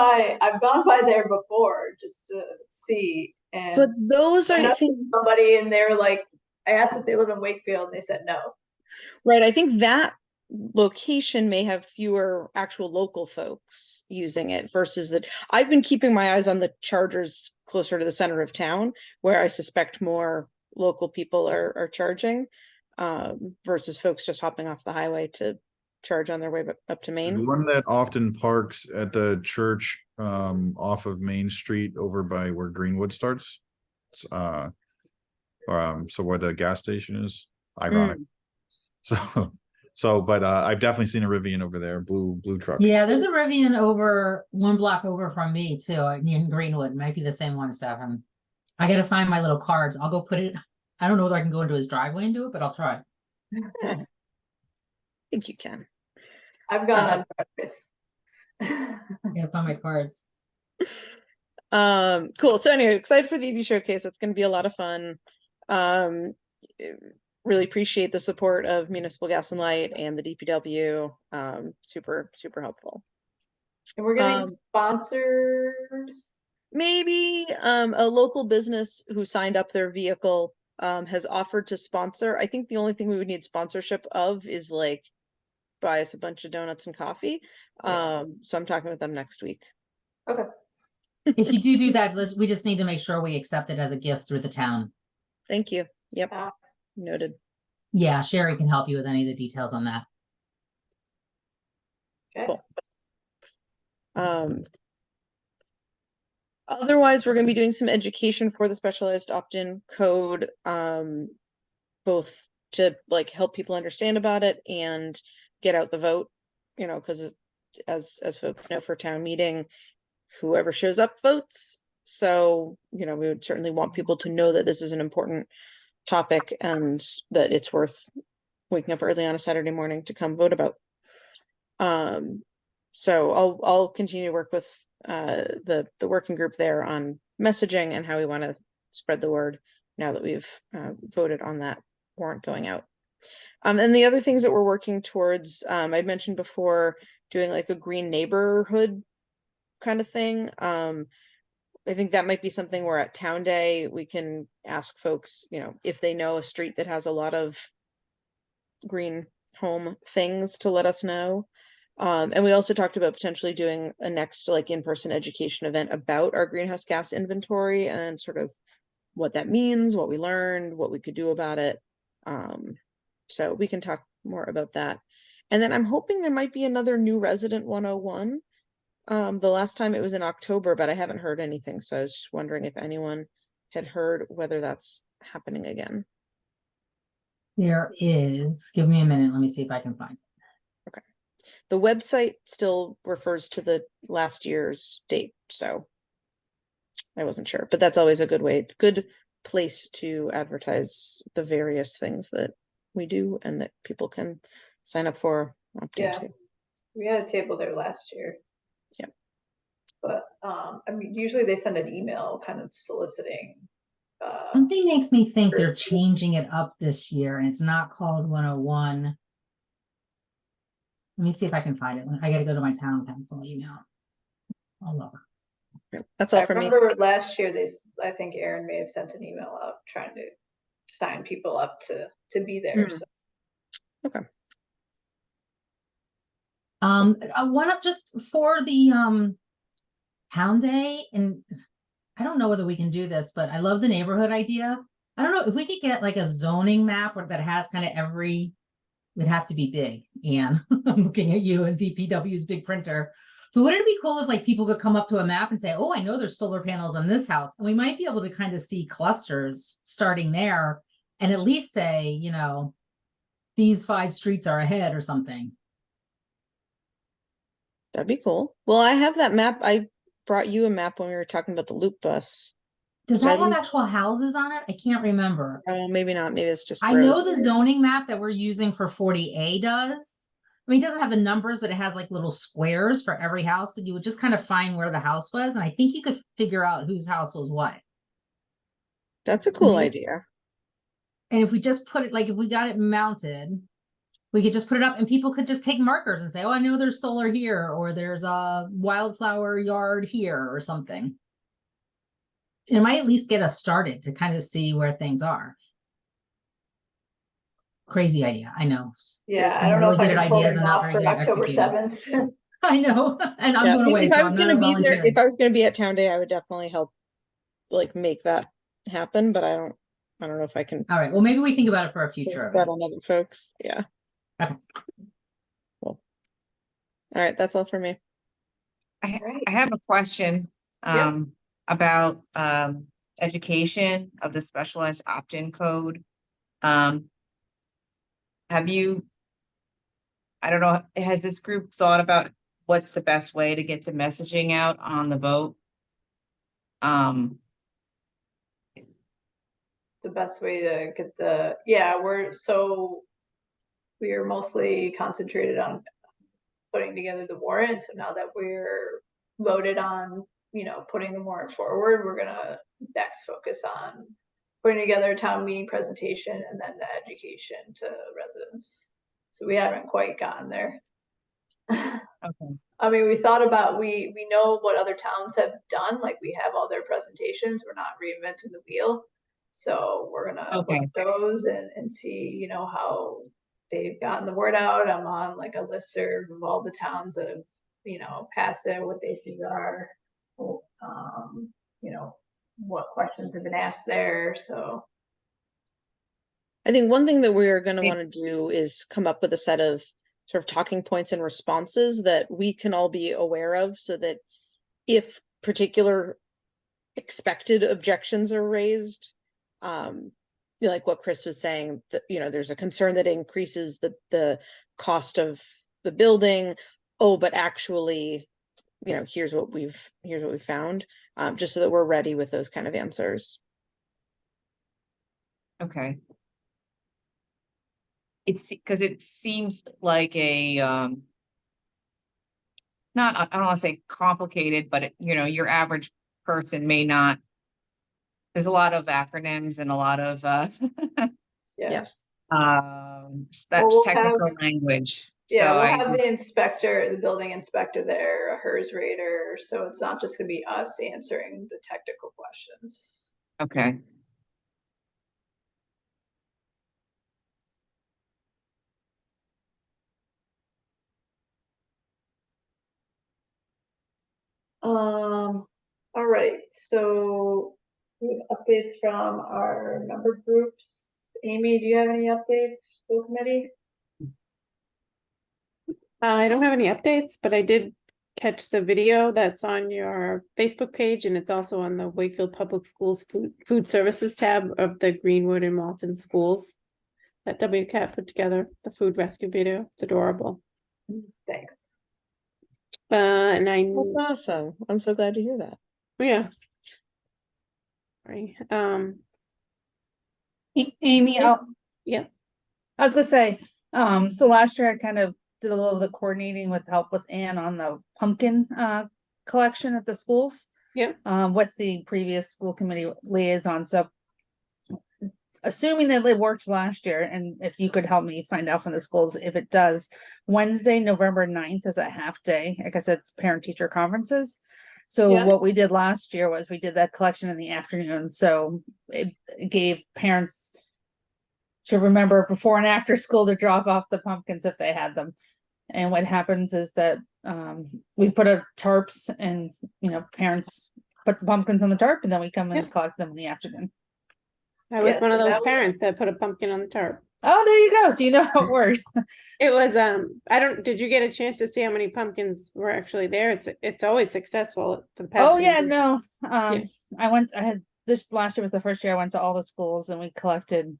gone by there before just to see, and But those are, I think, somebody in there, like, I asked if they live in Wakefield and they said no. right. I think that location may have fewer actual local folks using it versus that. I've been keeping my eyes on the chargers closer to the center of town, where I suspect more local people are charging, versus folks just hopping off the highway to charge on their way up to Maine. The one that often parks at the church off of Main Street over by where Greenwood starts. So where the gas station is. Ironic. But I've definitely seen a Rivian over there, blue truck. Yeah, there's a Rivian over 1 block over from me too, in Greenwood. It might be the same one, Stefan. I gotta find my little cards. I'll go put it. I don't know whether I can go into his driveway and do it, but I'll try. I think you can. I've gone on breakfast. I gotta find my cards. Cool. So anyway, excited for the EV showcase. It's going to be a lot of fun. Really appreciate the support of Municipal Gas and Light and the DPW. Super helpful. And we're getting sponsored. Maybe a local business who signed up their vehicle has offered to sponsor. I think the only thing we would need sponsorship of is like buy us a bunch of donuts and coffee. So I'm talking with them next week. Okay. If you do that, we just need to make sure we accept it as a gift through the town. Thank you. Yep. Noted. Yeah, Sherry can help you with any of the details on that. Okay. Cool. Otherwise, we're going to be doing some education for the specialized opt-in code, both to like help people understand about it and get out the vote, because as folks know, for town meeting, whoever shows up votes. So, we would certainly want people to know that this is an important topic and that it's worth waking up early on a Saturday morning to come vote about. So I'll continue to work with the working group there on messaging and how we want to spread the word now that we've voted on that warrant going out. And the other things that we're working towards, I'd mentioned before, doing like a green neighborhood kind of thing. I think that might be something where at Town Day we can ask folks, if they know a street that has a lot of green home things, to let us know. And we also talked about potentially doing a next like in-person education event about our greenhouse gas inventory and sort of what that means, what we learned, what we could do about it. So we can talk more about that. And then I'm hoping there might be another new resident 101. The last time it was in October, but I haven't heard anything. So I was just wondering if anyone had heard whether that's happening again. There is. Give me a minute. Let me see if I can find it. Okay. The website still refers to the last year's date, so I wasn't sure, but that's always a good place to advertise the various things that we do and that people can sign up for, opt Yeah. into. We had a table there last year. Yep. But I mean, usually they send an email kind of soliciting. Something makes me think they're changing it up this year and it's not called 101. Let me see if I can find it. I gotta go to my town council email. I'll look. That's all I for me. remember last year, I think Aaron may have sent an email out trying to sign people up to be there. So. Okay. One up just for the town day, and I don't know whether we can do this, but I love the neighborhood idea. I don't know if we could get like a zoning map that has kind of every, it'd have to be big. Anne, I'm looking at you and DPW's big printer. But wouldn't it be cool if like people could come up to a map and say, oh, I know there's solar panels on this house, and we might be able to kind of see clusters starting there and at least say, you know, these 5 streets are ahead or something. That'd be cool. Well, I have that map. I brought you a map when we were talking about the loop bus. Does that have actual houses on it? I can't remember. Oh, maybe not. Maybe it's just I know roads. the zoning map that we're using for 40A does. I mean, it doesn't have the numbers, but it has like little squares for every house. So you would just kind of find where the house was. And I think you could figure out whose house was what. That's a cool idea. And if we just put it, like if we got it mounted, we could just put it up and people could just take markers and say, oh, I know there's solar here, or there's a wildflower yard here or something. It might at least get us started to kind of see where things are. Crazy idea, I know. Yeah, I don't know if I can pull ideas it and not off very for good at October executing. 7th. I know, and I'm going away, If so I I'm was not going to be there, volunteering. if I was going to be at Town Day, I would definitely help, like, make that happen. But I don't know if I can. All right, well, maybe we think about it for a future That event. on other folks, yeah. Okay. Cool. All right, that's all for me. I have a question about education of the specialized opt-in code. Have you, I don't know, has this group thought about what's the best way to get the messaging out on the vote? The best way to get we are mostly concentrated on putting together the warrant. So now that we're loaded on, you know, putting the warrant forward, we're gonna next focus on putting together a town meeting presentation and then the education to residents. So we haven't quite gotten there. Okay. I mean, we thought about, we know what other towns have done, like we have all their presentations, we're not reinventing the wheel. So we're gonna look at those and see, you know, how they've gotten the word out. I'm on like a listserv of all the towns that have, you know, passed it, what the issues are, you know, what questions have been asked there, so. I think one thing that we're going to want to do is come up with a set of sort of talking points and responses that we can all be aware of, so that if particular expected objections are raised, you know, like what Chris was saying, that, you know, there's a concern that increases the cost of the building. Oh, but actually, you know, here's what we've found, just so that we're ready with those kind of answers. Okay. It's because it seems like a not, I don't want to say complicated, but you know, your average person may not. There's a lot of acronyms and a lot of Yes. that's technical language. Yeah, So we'll have the inspector, the building inspector there, a HERS rater, so it's not just gonna be us answering the technical questions. Okay. All right, so we have updates from our member groups. Amy, do you have any updates, school committee? I don't have any updates, but I did catch the video that's on your Facebook page, and it's also on the Wakefield Public Schools food services tab of the Greenwood and Malton schools that WCAT put together, the food rescue video. It's adorable. Thanks. And That's awesome. I'm so glad to hear that. yeah. Right, Amy, yeah, I was gonna say, so last year I kind of did a little of the coordinating with help with Anne on the pumpkin collection at the schools. yeah. With the previous school committee liaison. So assuming that it worked last year, and if you could help me find out from the schools if it does, Wednesday, November 9th is a half day. Like I said, it's parent teacher conferences. So Yeah. what we did last year was we did that collection in the afternoon. So it gave parents to remember before and after school to drop off the pumpkins if they had them. And what happens is that we put up tarps and, parents put the pumpkins on the tarp and then we come Yeah. and collect them in the afternoon. I was Yeah, one of so those that was- parents that put a pumpkin on the tarp. Oh, there you go. So you know how it works. It was did you get a chance to see how many pumpkins were actually there? It's always successful for the past Oh few yeah, years. no. Yeah. I had this last year was the first year I went to all the schools and we collected.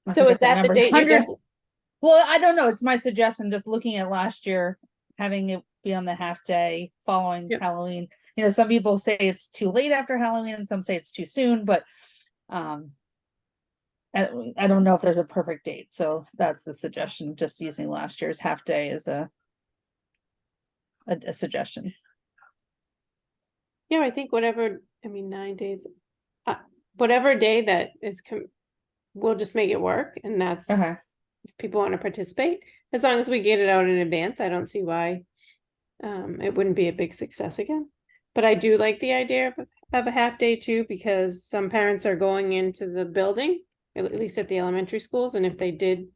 I So forget is that the numbers, date you hundreds. Well, I don't know. It's my suggestion, just looking at last year, having it be on the half day following Yep. Halloween. Some people say it's too late after Halloween and some say it's too soon, but I don't know if there's a perfect date. So that's the suggestion, just using last year's half day as a suggestion. Yeah, I think 9 days, whatever day that is, we'll just make it work, and that's Okay. if people want to participate. As long as we get it out in advance, I don't see why it wouldn't be a big success again. But I do like the idea of a half day too, because some parents are going into the building, at least at the elementary schools, and if they did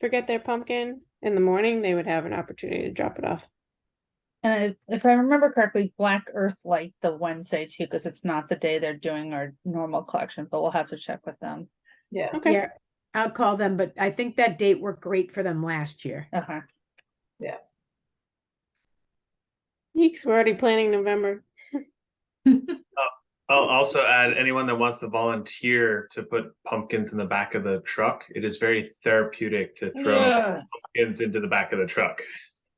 forget their pumpkin in the morning, they would have an opportunity to drop it off. And if I remember correctly, Black Earth Light the Wednesday too, because it's not the day they're doing our normal collection, but we'll have to check with them. Yeah. Okay. Yeah, I'll call them, but I think that date worked great for them last year. Okay. Yeeks, we're already planning November. I'll also add anyone that wants to volunteer to put pumpkins in the back of the truck. It is very therapeutic to throw Yes. pumpkins into the back of the truck.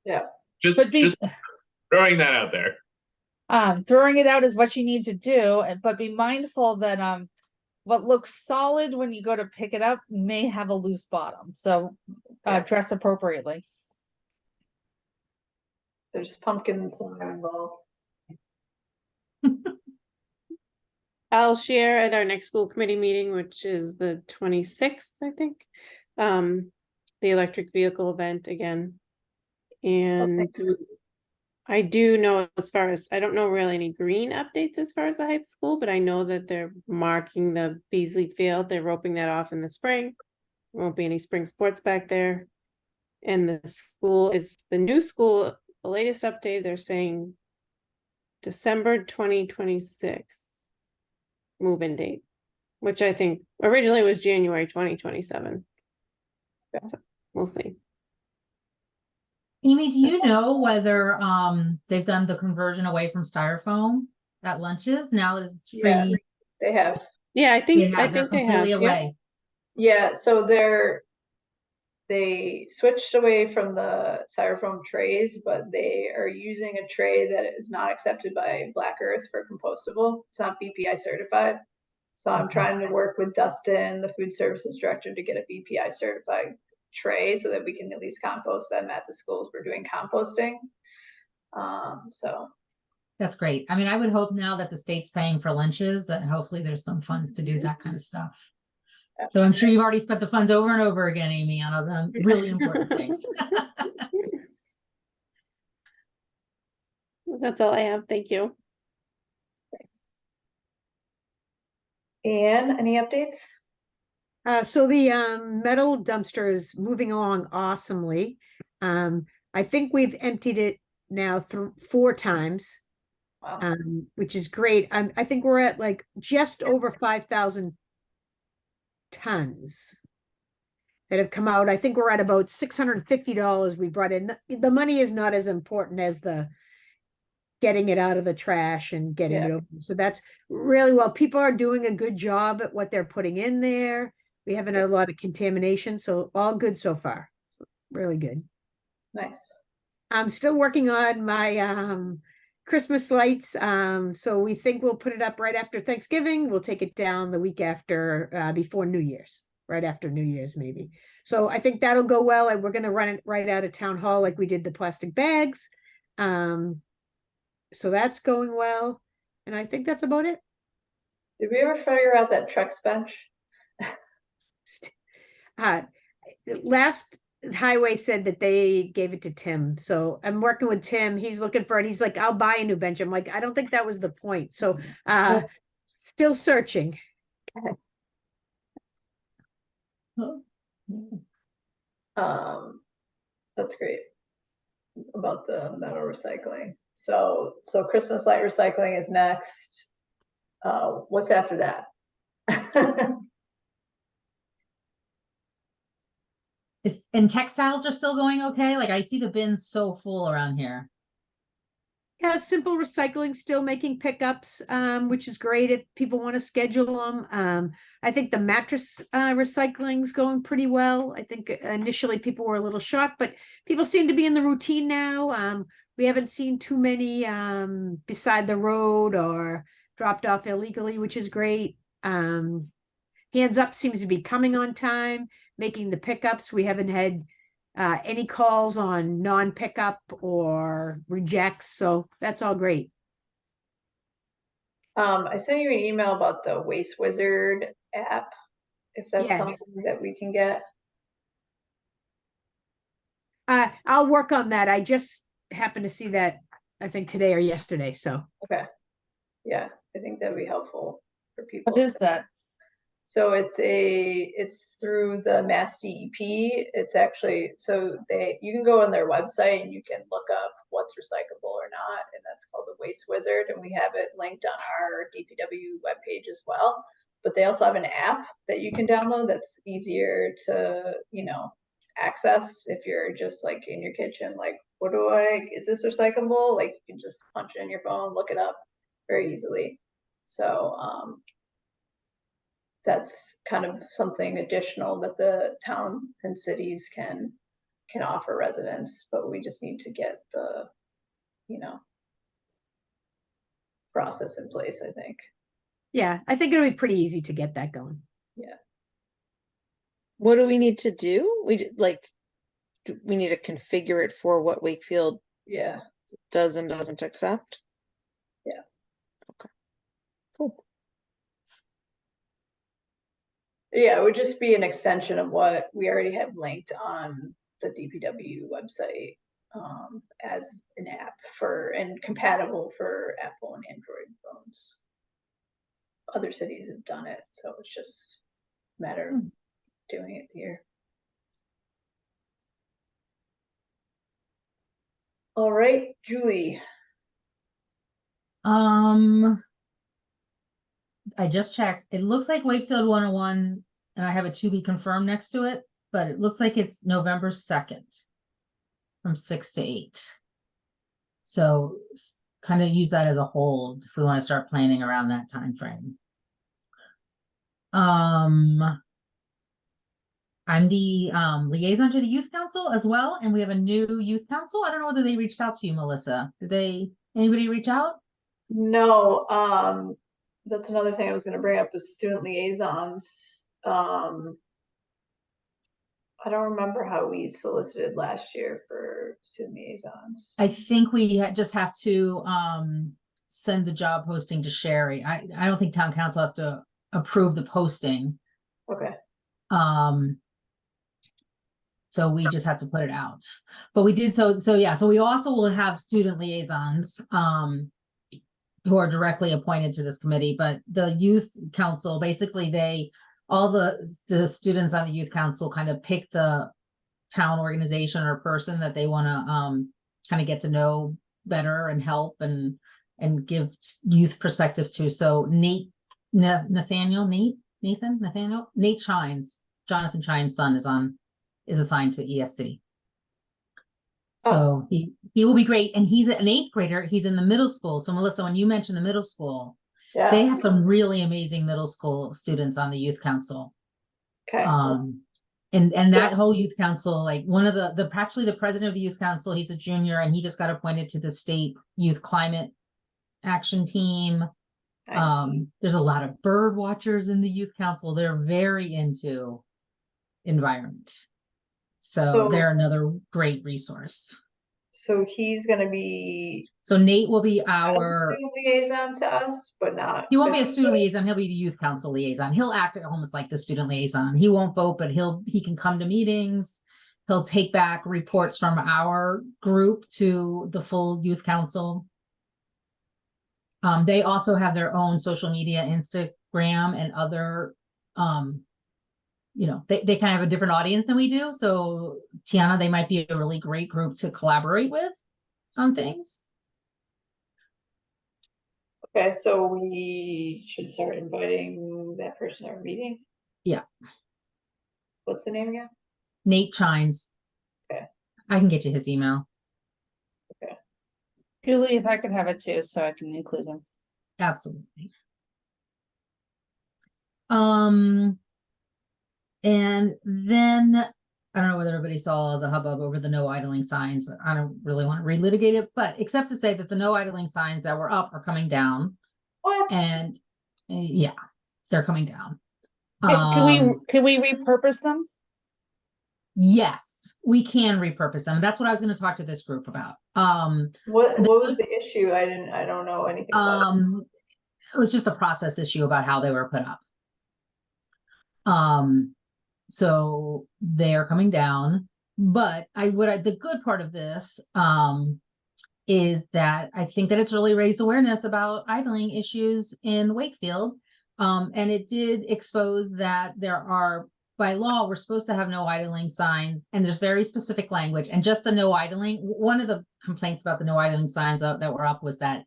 Yeah. Just throwing that out there. Throwing it out is what you need to do, but be mindful that what looks solid when you go to pick it up may have a loose bottom. So dress appropriately. There's pumpkins involved. I'll share at our next school committee meeting, which is the 26th, I think. The electric vehicle event again. And I do know I don't know really any green updates as far as the high school, but I know that they're marking the Beasley Field. They're roping that off in the spring. There won't be any spring sports back there. And the new school, the latest update, they're saying December 2026 move-in date, which I think originally was January 2027. So we'll see. Amy, do you know whether they've done the conversion away from styrofoam at lunches now that it's free? Yeah, they have. Yeah, I think they're they have. completely away. Yeah, so they switched away from the styrofoam trays, but they are using a tray that is not accepted by Black Earth for compostable. It's not BPI certified. So I'm trying to work with Dustin, the food services director, to get a BPI certified tray so that we can at least compost them at the schools we're doing composting. So That's great. I mean, I would hope now that the state's paying for lunches that hopefully there's some funds to do that kind of stuff. So I'm sure you've already spent the funds over and over again, Amy, on other really important things. That's all I have. Thank you. thanks. Anne, any updates? So the metal dumpster is moving along awesomely. I think we've emptied it now 4 times, Wow. which is great. I think we're at like just over 5,000 tons that have come out. I think we're at about $650 we brought in. The money is not as important as the getting it out of the trash and getting it open. So that's really well. People are doing a good job at what they're putting in there. We haven't had a lot of contamination, so all good so far. So really good. Nice. I'm still working on my Christmas lights. So we think we'll put it up right after Thanksgiving. We'll take it down the week after, before New Year's, right after New Year's maybe. So I think that'll go well, and we're gonna run it right out of town hall like we did the plastic bags. So that's going well, and I think that's about it. Did we ever figure out that Trex bench? Last highway said that they gave it to Tim, so I'm working with Tim. He's looking for it. He's like, I'll buy a new bench. I'm like, I don't think that was the point. So still searching. That's great about the metal recycling. So Christmas light recycling is next. What's after that? And textiles are still going okay? Like I see the bins so full around here. Yeah, simple recycling, still making pickups, which is great if people want to schedule them. I think the mattress recycling is going pretty well. I think initially people were a little shocked, but people seem to be in the routine now. We haven't seen too many beside the road or dropped off illegally, which is great. Hands Up seems to be coming on time, making the pickups. We haven't had any calls on non-pickup or rejects, so that's all great. I sent you an email about the Waste Wizard app, if that's something that we can get. I'll work on that. I just happened to see that, I think today or yesterday, so. Okay. Yeah, I think that'd be helpful for people. What is that? So it's through the Mass DEP. It's actually, you can go on their website and you can look up what's recyclable or not, and that's called the Waste Wizard, and we have it linked on our DPW webpage as well. But they also have an app that you can download that's easier to, access if you're just like in your kitchen, like, is this recyclable? Like you can just punch it in your phone, look it up very easily. So that's kind of something additional that the town and cities can offer residents, but we just need to get the, process in place, I think. Yeah, I think it'll be pretty easy to get that going. Yeah. What do we need to do? We need to configure it for what Wakefield does and doesn't accept? Yeah. Okay. Cool. Yeah, it would just be an extension of what we already have linked on the DPW website as an app and compatible for Apple and Android phones. Other cities have done it, so it's just a matter of doing it here. All right, Julie. I just checked. It looks like Wakefield 101, and I have a to be confirmed next to it, but it looks like it's November 2nd from 6 to 8. So kind of use that as a hold if we want to start planning around that time frame. I'm the liaison to the youth council as well, and we have a new youth council. I don't know whether they reached out to you, Melissa. Did anybody reach out? No, that's another thing I was going to bring up is student liaisons. I don't remember how we solicited last year for student liaisons. I think we just have to send the job posting to Sherry. I don't think town council has to approve the posting. Okay. So we just have to put it out. But we did so we also will have student liaisons who are directly appointed to this committee, but the youth council, basically all the students on the youth council kind of pick the town organization or person that they want to kind of get to know better and help and give youth perspectives to. So Nate Shines, Jonathan Shine's son is assigned to ESC. So he will be great. And he's an 8th grader. He's in the middle school. So Melissa, when you mentioned the middle school, they have some really amazing middle school students on the youth council. Okay. And that whole youth council, like one of actually the president of the youth council, he's a junior and he just got appointed to the state youth climate action team. Nice. There's a lot of bird watchers in the youth council. They're very into environment. So they're another great resource. So he's gonna be So Nate will be a our, student liaison to us, but not. he won't be a student liaison, he'll be the youth council liaison. He'll act almost like the student liaison. He won't vote, but he can come to meetings. He'll take back reports from our group to the full youth council. They also have their own social media, Instagram and other, you know, they kind of have a different audience than we do. So Tiana, they might be a really great group to collaborate with on things. Okay, so we should start inviting that person to our meeting. Yeah. What's the name again? Nate Chines. Okay. I can get you his email. Okay. Julie, if I could have it too, so I can include him. Absolutely. And then I don't know whether everybody saw the hubbub over the no idling signs, but I don't really want to relitigate it, but except to say that the no idling signs that were up are coming down. What? And yeah, they're coming down. Can we repurpose them? Yes, we can repurpose them. That's what I was going to talk to this group about. What was the issue? I don't know anything about it. It was just a process issue about how they were put up. So they're coming down, but the good part of this, is that I think that it's really raised awareness about idling issues in Wakefield. And it did expose that there are, by law, we're supposed to have no idling signs, and there's very specific language, and just a no idling. One of the complaints about the no idling signs that were up was that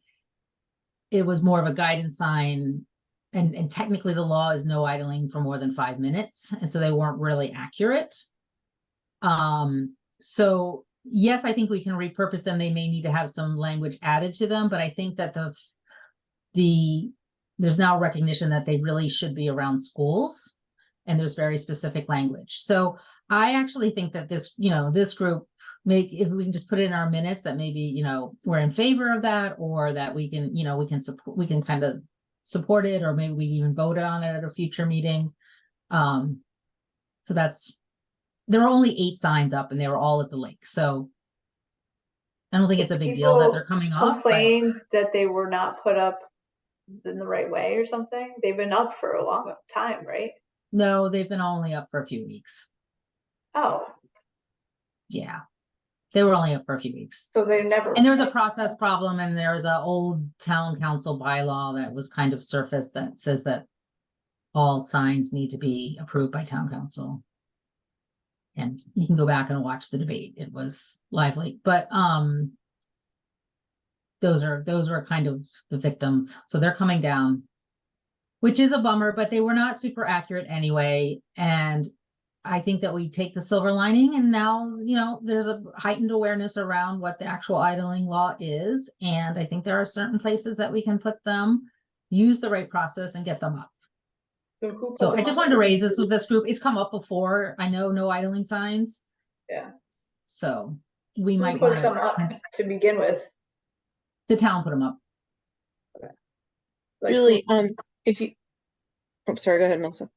it was more of a guidance sign. And technically the law is no idling for more than 5 minutes. And so they weren't really accurate. So yes, I think we can repurpose them. They may need to have some language added to them, but I think that there's now recognition that they really should be around schools, and there's very specific language. So I actually think that this group, if we can just put it in our minutes that maybe, we're in favor of that, or that we can kind of support it, or maybe we even voted on it at a future meeting. So there were only 8 signs up, and they were all at the lake. So I don't think it's a big deal that they're coming off. Complained that they were not put up in the right way or something. They've been up for a long time, right? No, they've been only up for a few weeks. Oh. Yeah. They were only up for a few weeks. So they never. And there was a process problem, and there was an old town council bylaw that was kind of surfaced that says that all signs need to be approved by town council. And you can go back and watch the debate. It was lively, but those were kind of the victims. So they're coming down, which is a bummer, but they were not super accurate anyway. And I think that we take the silver lining, and now, there's a heightened awareness around what the actual idling law is. And I think there are certain places that we can put them, use the right process, and get them up. So I just wanted to raise this with this group. It's come up before. I know no idling signs. Yeah. So we might put want them up to begin with. The town put them up. Okay. Julie, if you, sorry, go ahead, Melissa.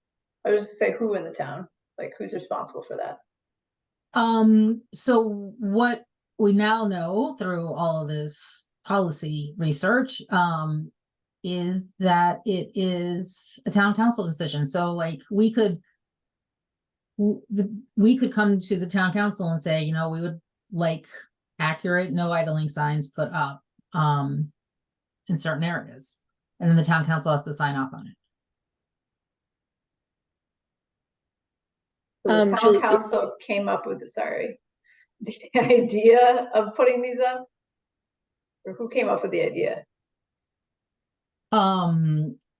I was just say who in the town, like who's responsible for that? So what we now know through all of this policy research, is that it is a town council decision. So like we could come to the town council and say, we would like accurate no idling signs put up in certain areas, and then the town council has to sign off on it. The town council came up with the idea of putting these up, or who came up with the idea?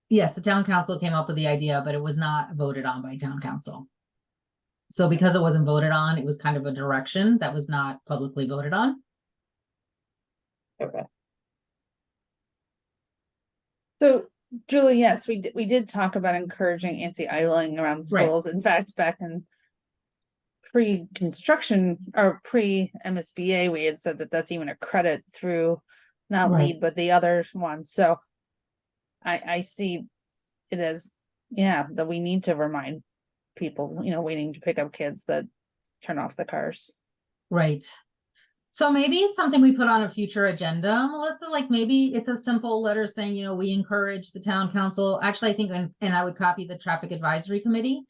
Yes, the town council came up with the idea, but it was not voted on by town council. So because it wasn't voted on, it was kind of a direction that was not publicly voted on. Okay. So Julie, yes, we did talk about encouraging anti-idling around schools. In fact, back in pre-construction or pre-MSBA, we had said that that's even a credit through not Right. LEED, but the other one. So I see it as, yeah, that we need to remind people, waiting to pick up kids that turn off the cars. Right. So maybe it's something we put on a future agenda, Melissa, like maybe it's a simple letter saying, we encourage the town council. Actually, I think, and I would copy the traffic advisory committee,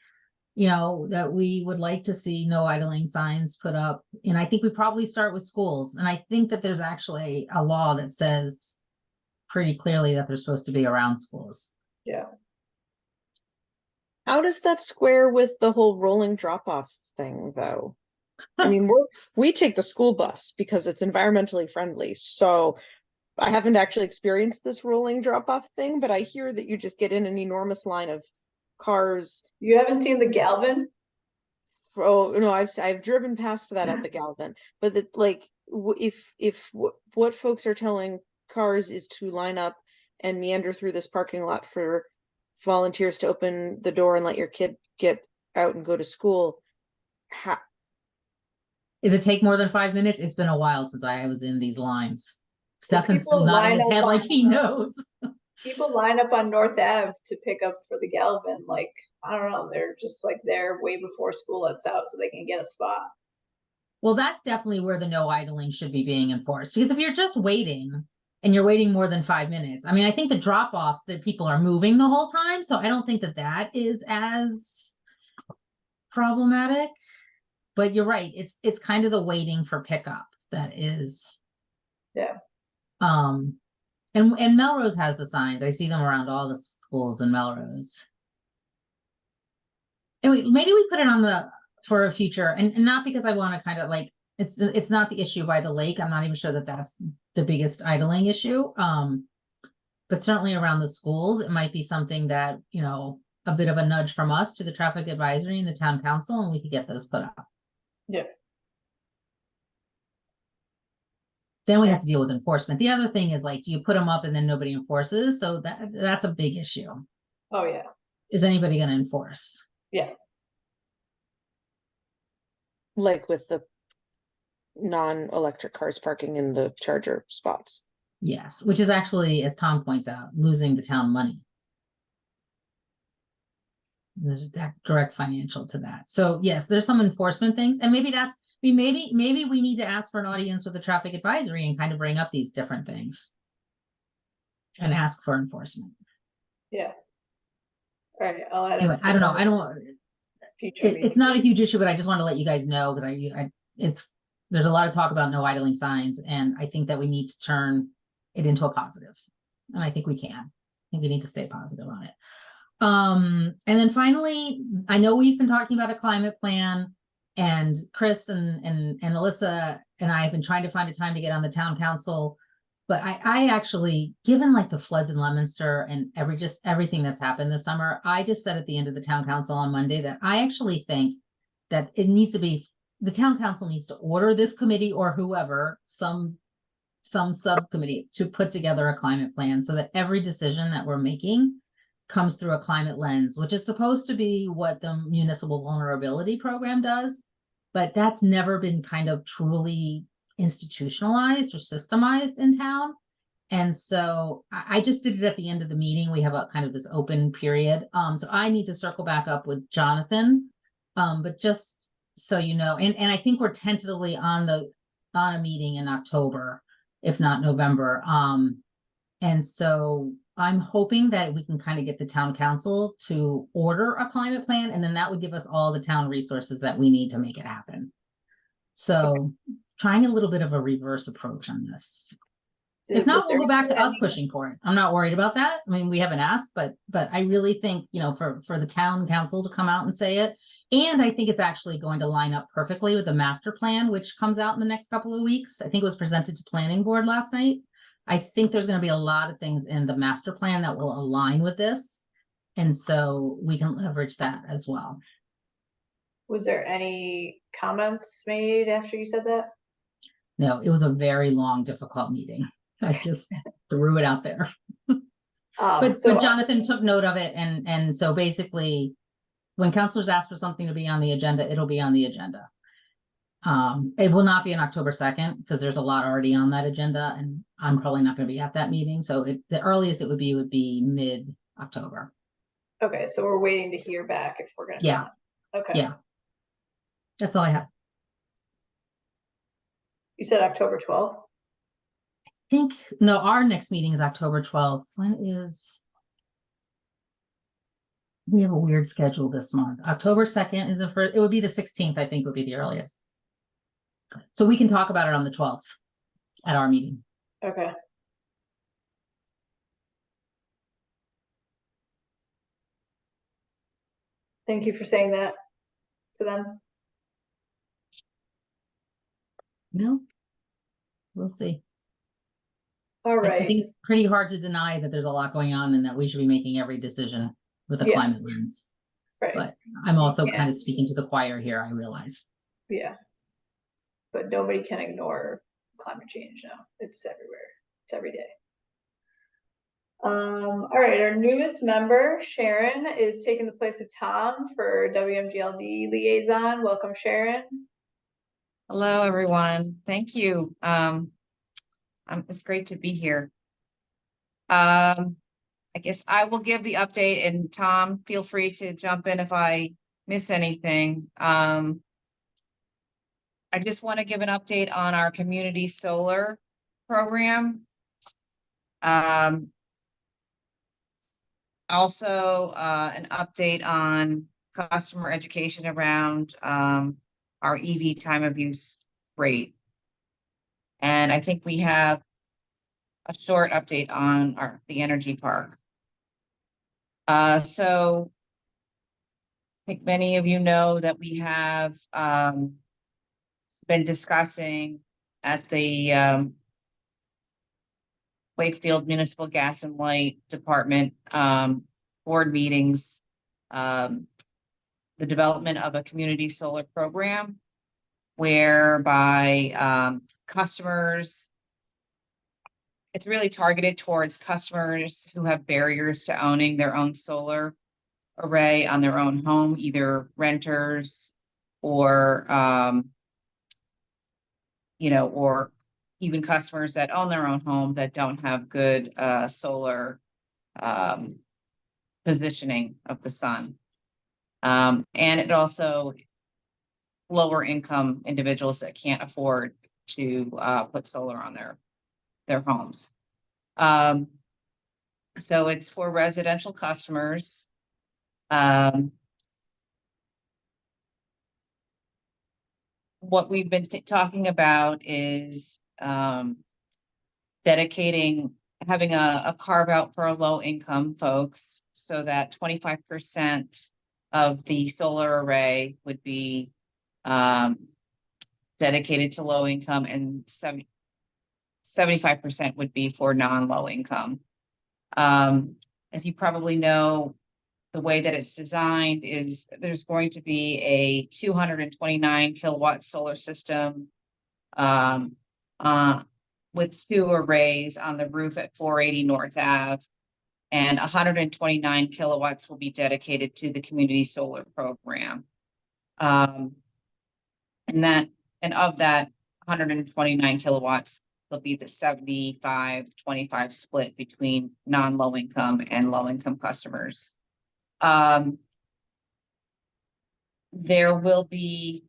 that we would like to see no idling signs put up. And I think we probably start with schools. And I think that there's actually a law that says pretty clearly that they're supposed to be around schools. Yeah. How does that square with the whole rolling drop-off thing, though? I mean, we take the school bus because it's environmentally friendly. So I haven't actually experienced this rolling drop-off thing, but I hear that you just get in an enormous line of cars. You haven't seen the Galvin? Oh no, I've driven past that at the Galvin, but that what folks are telling cars is to line up and meander through this parking lot for volunteers to open the door and let your kid get out and go to school. Does it take more than 5 minutes? It's been a while since I was in these lines. Stefan's people nodding line his up head like on, he knows. People line up on North Ave to pick up for the Galvin. Like, I don't know, they're just like there way before school lets out so they can get a spot. Well, that's definitely where the no idling should be being enforced. Because if you're just waiting and you're waiting more than 5 minutes, I mean, I think the drop-offs that people are moving the whole time. So I don't think that that is as problematic. But you're right. It's kind of the waiting for pickup that is. Yeah. And Melrose has the signs. I see them around all the schools in Melrose. And maybe we put it on for a future, and not because I want to kind of like, it's not the issue by the lake. I'm not even sure that that's the biggest idling issue. But certainly around the schools, it might be something that, a bit of a nudge from us to the traffic advisory and the town council, and we could get those put up. Yeah. Then we have to deal with enforcement. The other thing is like, do you put them up and then nobody enforces? So that's a big issue. Oh yeah. Is anybody going to enforce? Yeah. Like with the non-electric cars parking in the charger spots. Yes, which is actually, as Tom points out, losing the town money. There's a direct financial to that. So yes, there's some enforcement things, and maybe maybe we need to ask for an audience with the traffic advisory and kind of bring up these different things and ask for enforcement. Yeah. All right. I'll add Anyway, I don't know. It's not a huge issue, but I just want to let you guys know because there's a lot of talk about no idling signs, and I think that we need to turn it into a positive, and I think we can. I think we need to stay positive on it. And then finally, I know we've been talking about a climate plan, and Chris and Alyssa and I have been trying to find a time to get on the town council. But I actually, given like the floods in Leominster and everything that's happened this summer, I just said at the end of the town council on Monday that I actually think that it needs to be, the town council needs to order this committee or whoever, some subcommittee to put together a climate plan so that every decision that we're making comes through a climate lens, which is supposed to be what the municipal vulnerability program does, but that's never been kind of truly institutionalized or systemized in town. And so I just did it at the end of the meeting. We have a kind of this open period. So I need to circle back up with Jonathan. But just so you know, and I think we're tentatively on a meeting in October, if not November. And so I'm hoping that we can kind of get the town council to order a climate plan, and then that would give us all the town resources that we need to make it happen. So trying a little bit of a reverse approach on this. If not, we'll go back to us pushing for it. I'm not worried about that. I mean, we haven't asked, but I really think, for the town council to come out and say it. And I think it's actually going to line up perfectly with the master plan, which comes out in the next couple of weeks. I think it was presented to planning board last night. I think there's going to be a lot of things in the master plan that will align with this. And so we can leverage that as well. Was there any comments made after you said that? No, it was a very long, difficult meeting. I just threw it out there. But Jonathan took note of it. And so basically when counselors ask for something to be on the agenda, it'll be on the agenda. It will not be on October 2nd because there's a lot already on that agenda and I'm probably not going to be at that meeting. So the earliest it would be mid-October. Okay, so we're waiting to hear back if we're gonna. be Yeah. on. Okay. Yeah. That's all I have. You said October 12th? No, our next meeting is October 12th. We have a weird schedule this month. October 2nd is the first, it would be the 16th, I think would be the earliest. So we can talk about it on the 12th at our meeting. Okay. Thank you for saying that to them. No, we'll see. All I right. think it's pretty hard to deny that there's a lot going on and that we should be making every decision with a Yeah. climate lens. Right. But I'm also Yeah. kind of speaking to the choir here, I realize. Yeah. But nobody can ignore climate change now. It's everywhere. It's every day. All right, our newest member, Sharon, is taking the place of Tom for WMGLD liaison. Welcome, Sharon. Hello, everyone. Thank you. It's great to be here. I guess I will give the update, and Tom, feel free to jump in if I miss anything. I just want to give an update on our community solar program. Also, an update on customer education around our EV time of use rate. And I think we have a short update on the energy park. So I think many of you know that we have been discussing at the Wakefield Municipal Gas and Light Department board meetings, the development of a community solar program whereby customers, it's really targeted towards customers who have barriers to owning their own solar array on their own home, either renters or, or even customers that own their own home that don't have good solar positioning of the sun. And it also lower income individuals that can't afford to put solar on their homes. So it's for residential customers. What we've been talking about is having a carve out for low income folks so that 25% of the solar array would be dedicated to low income and 75% would be for non-low income. As you probably know, the way that it's designed is there's going to be a 229 kilowatt solar system with 2 arrays on the roof at 480 North Ave, and 129 kilowatts will be dedicated to the community solar program. And of that 129 kilowatts, there'll be the 75-25 split between non-low income and low income customers. There will be,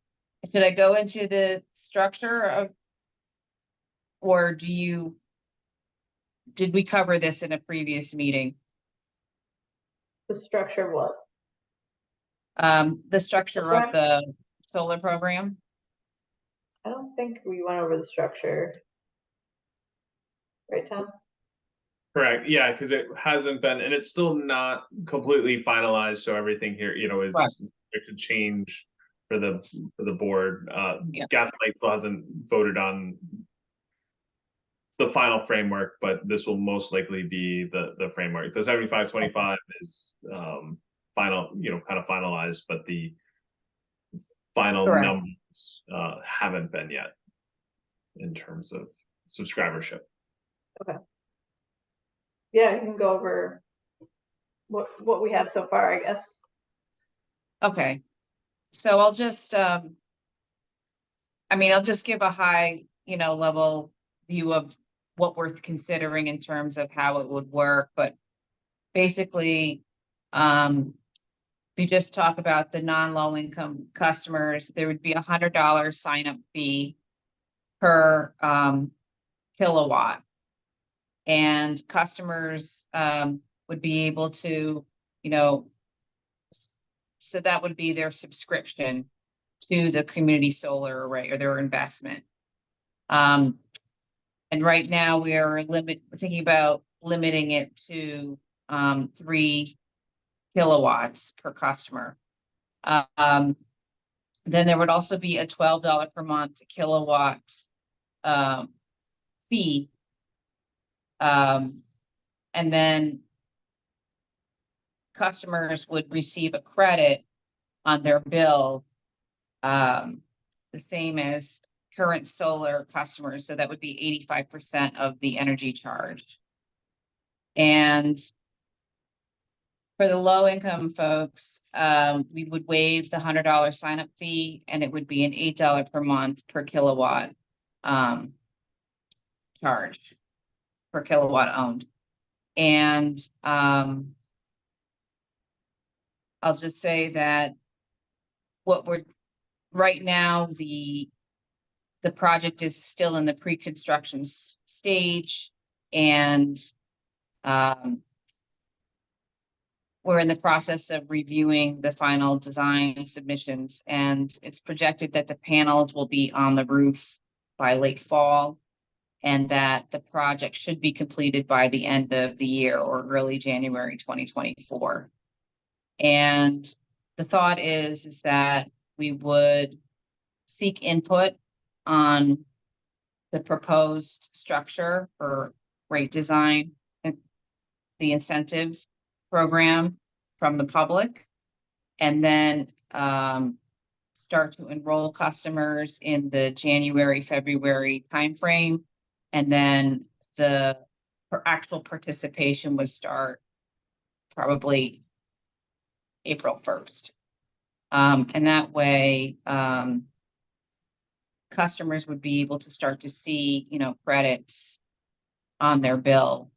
should I go into the structure of, or did we cover this in a previous meeting? The structure of what? The structure of the solar program. I don't think we went over the structure. Right, Tom? Correct. Yeah, because it hasn't been, and it's still not completely finalized. So everything here, is Right. subject to change for the board. Yeah. Gas and Light still hasn't voted on the final framework, but this will most likely be the framework. The 75-25 is final, kind of finalized, but the final Correct. numbers haven't been yet in terms of subscribership. Okay. Yeah, you can go over what we have so far, I guess. Okay, so I'll just, I mean, I'll just give a high, level view of what we're considering in terms of how it would work, but basically, if you just talk about the non-low income customers, there would be $100 sign up fee per kilowatt. And customers would be able to, so that would be their subscription to the community solar array or their investment. And right now we are thinking about limiting it to 3 kilowatts per customer. Then there would also be a $12 per month kilowatt fee. And then customers would receive a credit on their bill, the same as current solar customers. So that would be 85% of the energy charge. And for the low income folks, we would waive the $100 sign up fee, and it would be an $8 per month per kilowatt charge per kilowatt owned. And I'll just say that right now, the project is still in the pre-construction stage, and we're in the process of reviewing the final design submissions, and it's projected that the panels will be on the roof by late fall, and that the project should be completed by the end of the year or early January 2024. And the thought is that we would seek input on the proposed structure for rate design and the incentive program from the public, and then start to enroll customers in the January, February timeframe. And then the actual participation would start probably April 1st. And that way, customers would be able to start to see, credits on their bill.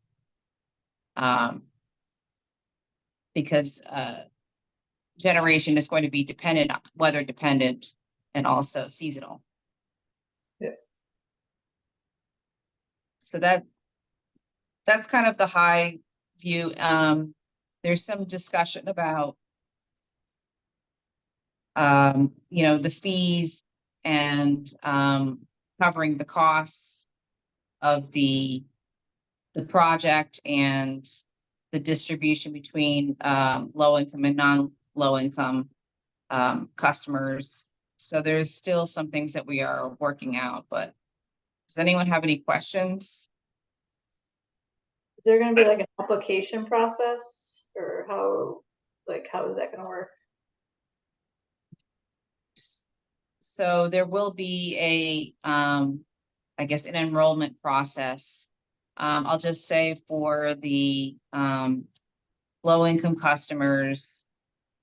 Because generation is going to be weather dependent, and also seasonal. Yeah. So that's kind of the high view. There's some discussion about the fees and covering the costs of the project and the distribution between low income and non-low income customers. So there's still some things that we are working out, but does anyone have any questions? Is there going to be like an application process, or how is that going to work? So there will be I guess, an enrollment process. I'll just say for the low income customers,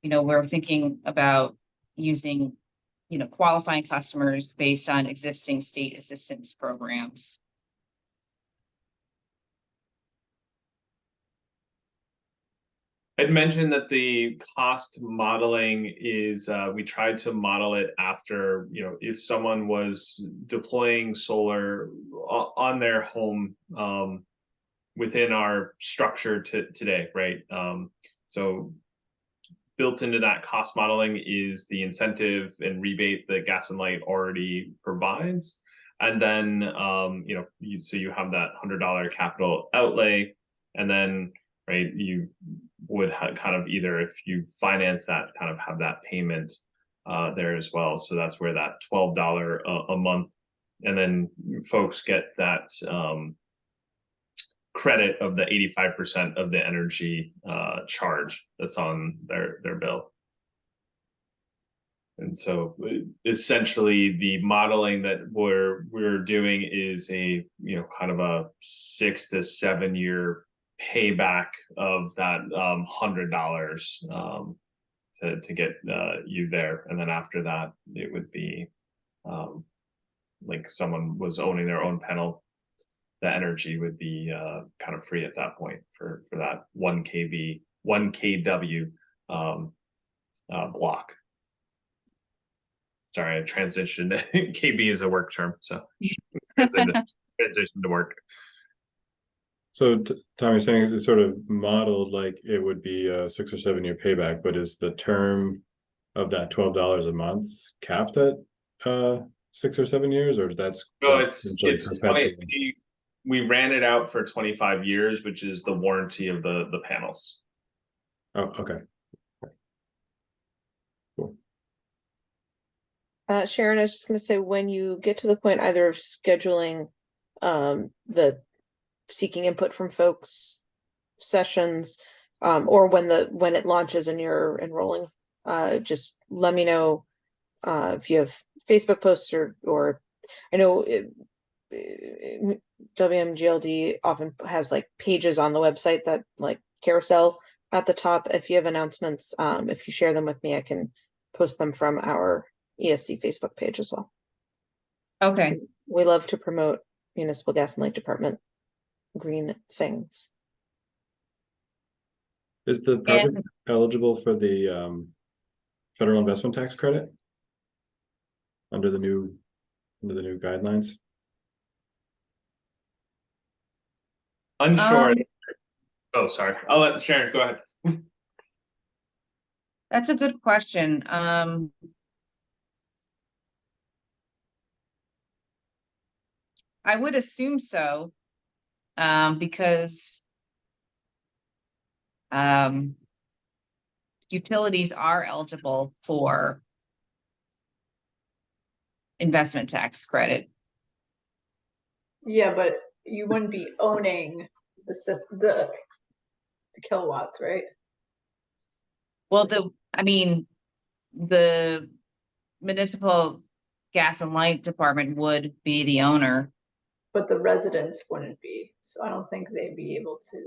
we're thinking about using, qualifying customers based on existing state assistance programs. I'd mentioned that the cost modeling is, we tried to model it after, if someone was deploying solar on their home within our structure today, right? So built into that cost modeling is the incentive and rebate that Gas and Light already provides. And then, so you have that $100 capital outlay, and then, right, you would kind of either, if you finance that, kind of have that payment there as well. So that's where that $12 a month, and then folks get that credit of the 85% of the energy charge that's on their bill. And so essentially the modeling that we're doing is a, kind of a 6 to 7 year payback of that $100. to get you there. And then after that, it would be like someone was owning their own panel. The energy would be kind of free at that point for that 1 kW block. Sorry, I transitioned. KB is a work term, so transition to work. So Tom, you're saying it's sort of modeled like it would be a 6 or 7 year payback, but is the term of that $12 a month capped at 6 or 7 years, or that's no, it's 20, we ran it out for 25 years, which is the warranty of the panels. Oh, okay. Cool. Sharon, I was just going to say, when you get to the point either of scheduling the seeking input from folks sessions, or when it launches and you're enrolling, just let me know if you have Facebook posts or I know WMGLD often has like pages on the website that like carousel at the top. If you have announcements, if you share them with me, I can post them from our ESC Facebook page as well. Okay. We love to promote Municipal Gas and Light Department green things. Is the project eligible for the federal investment tax credit under the new guidelines? Unsure. Oh, sorry. I'll let Sharon go ahead. That's a good question. I would assume so, because utilities are eligible for investment tax credit. Yeah, but you wouldn't be owning the kilowatts, right? Well, the municipal gas and light department would be the owner. But the residents wouldn't be, so I don't think they'd be able to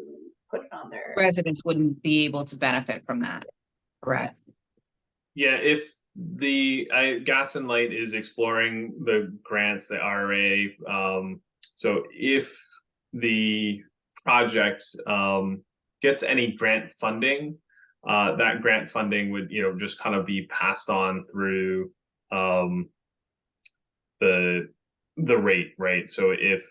put it on their. Residents wouldn't be able to benefit from that. Correct. Yeah, if the gas and light is exploring the grants, the IRA, so if the project gets any grant funding, that grant funding would just kind of be passed on through the rate, right? So if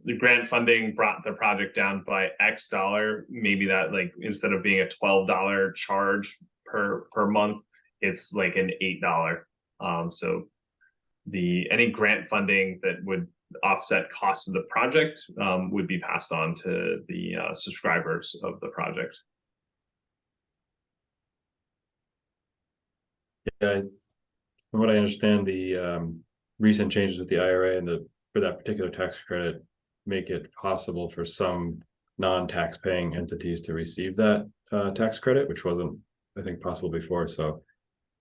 the grant funding brought the project down by X dollar, maybe that, like, instead of being a $12 charge per month, it's like an $8. So any grant funding that would offset costs of the project would be passed on to the subscribers of the project. Yeah, from what I understand, the recent changes with the IRA and for that particular tax credit make it possible for some non-tax paying entities to receive that tax credit, which wasn't, I think, possible before. So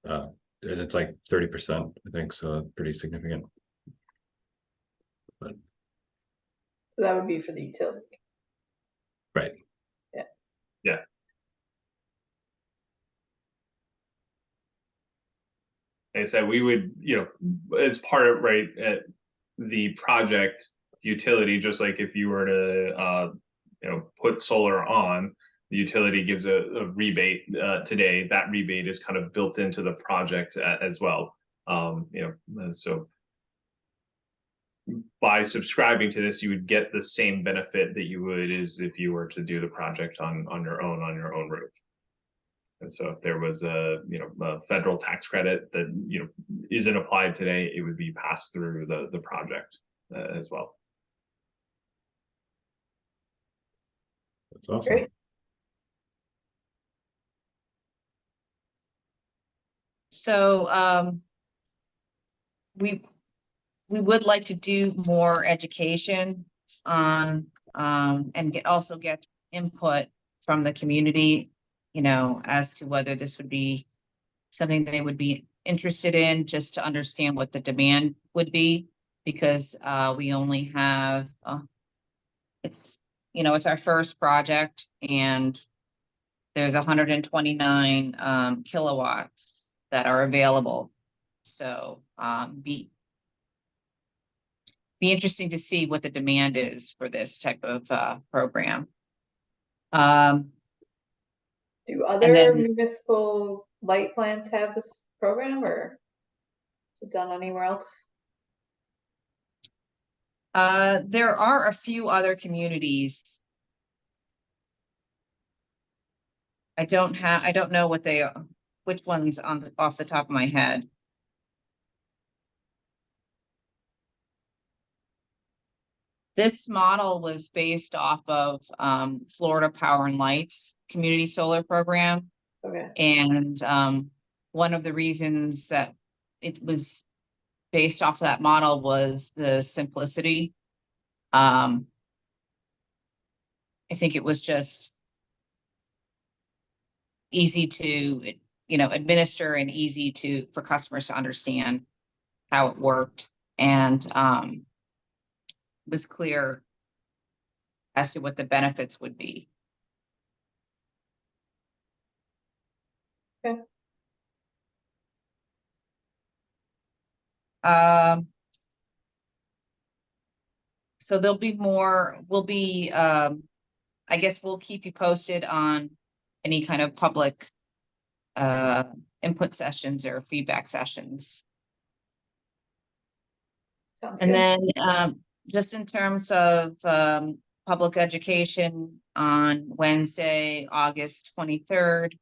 and it's like 30%, I think, so pretty significant. But So that would be for the utility. right. Yeah. Yeah. Like I said, we would, as part of at the project utility, just like if you were to put solar on, the utility gives a rebate today. That rebate is kind of built into the project as well. And so by subscribing to this, you would get the same benefit that you would as if you were to do the project on your own roof. And so if there was a federal tax credit that isn't applied today, it would be passed through the project as well. That's awesome. Great. So we would like to do more education on and also get input from the community, as to whether this would be something they would be interested in, just to understand what the demand would be, because we only have it's our first project, and there's 129 kilowatts that are available. So be interesting to see what the demand is for this type of program. Do other then- municipal light plants have this program, or is it done anywhere else? There are a few other communities. I don't know what they are, which ones off the top of my head. This model was based off of Florida Power and Light's community solar program. Okay. And one of the reasons that it was based off of that model was the simplicity. I think it was just easy to, administer and easy for customers to understand how it worked, and was clear as to what the benefits would be. Okay. So there'll be more, I guess we'll keep you posted on any kind of public input sessions or feedback sessions. Sounds And good. then just in terms of public education, on Wednesday, August 23rd,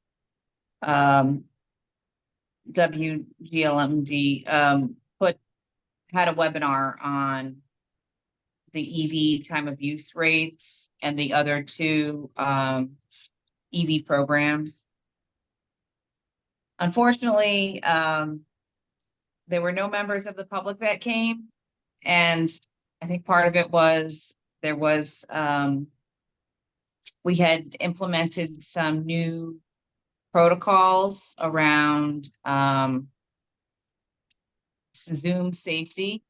WGLMD had a webinar on the EV time of use rates and the other two EV programs. Unfortunately, there were no members of the public that came, and I think part of it was we had implemented some new protocols around Zoom safety,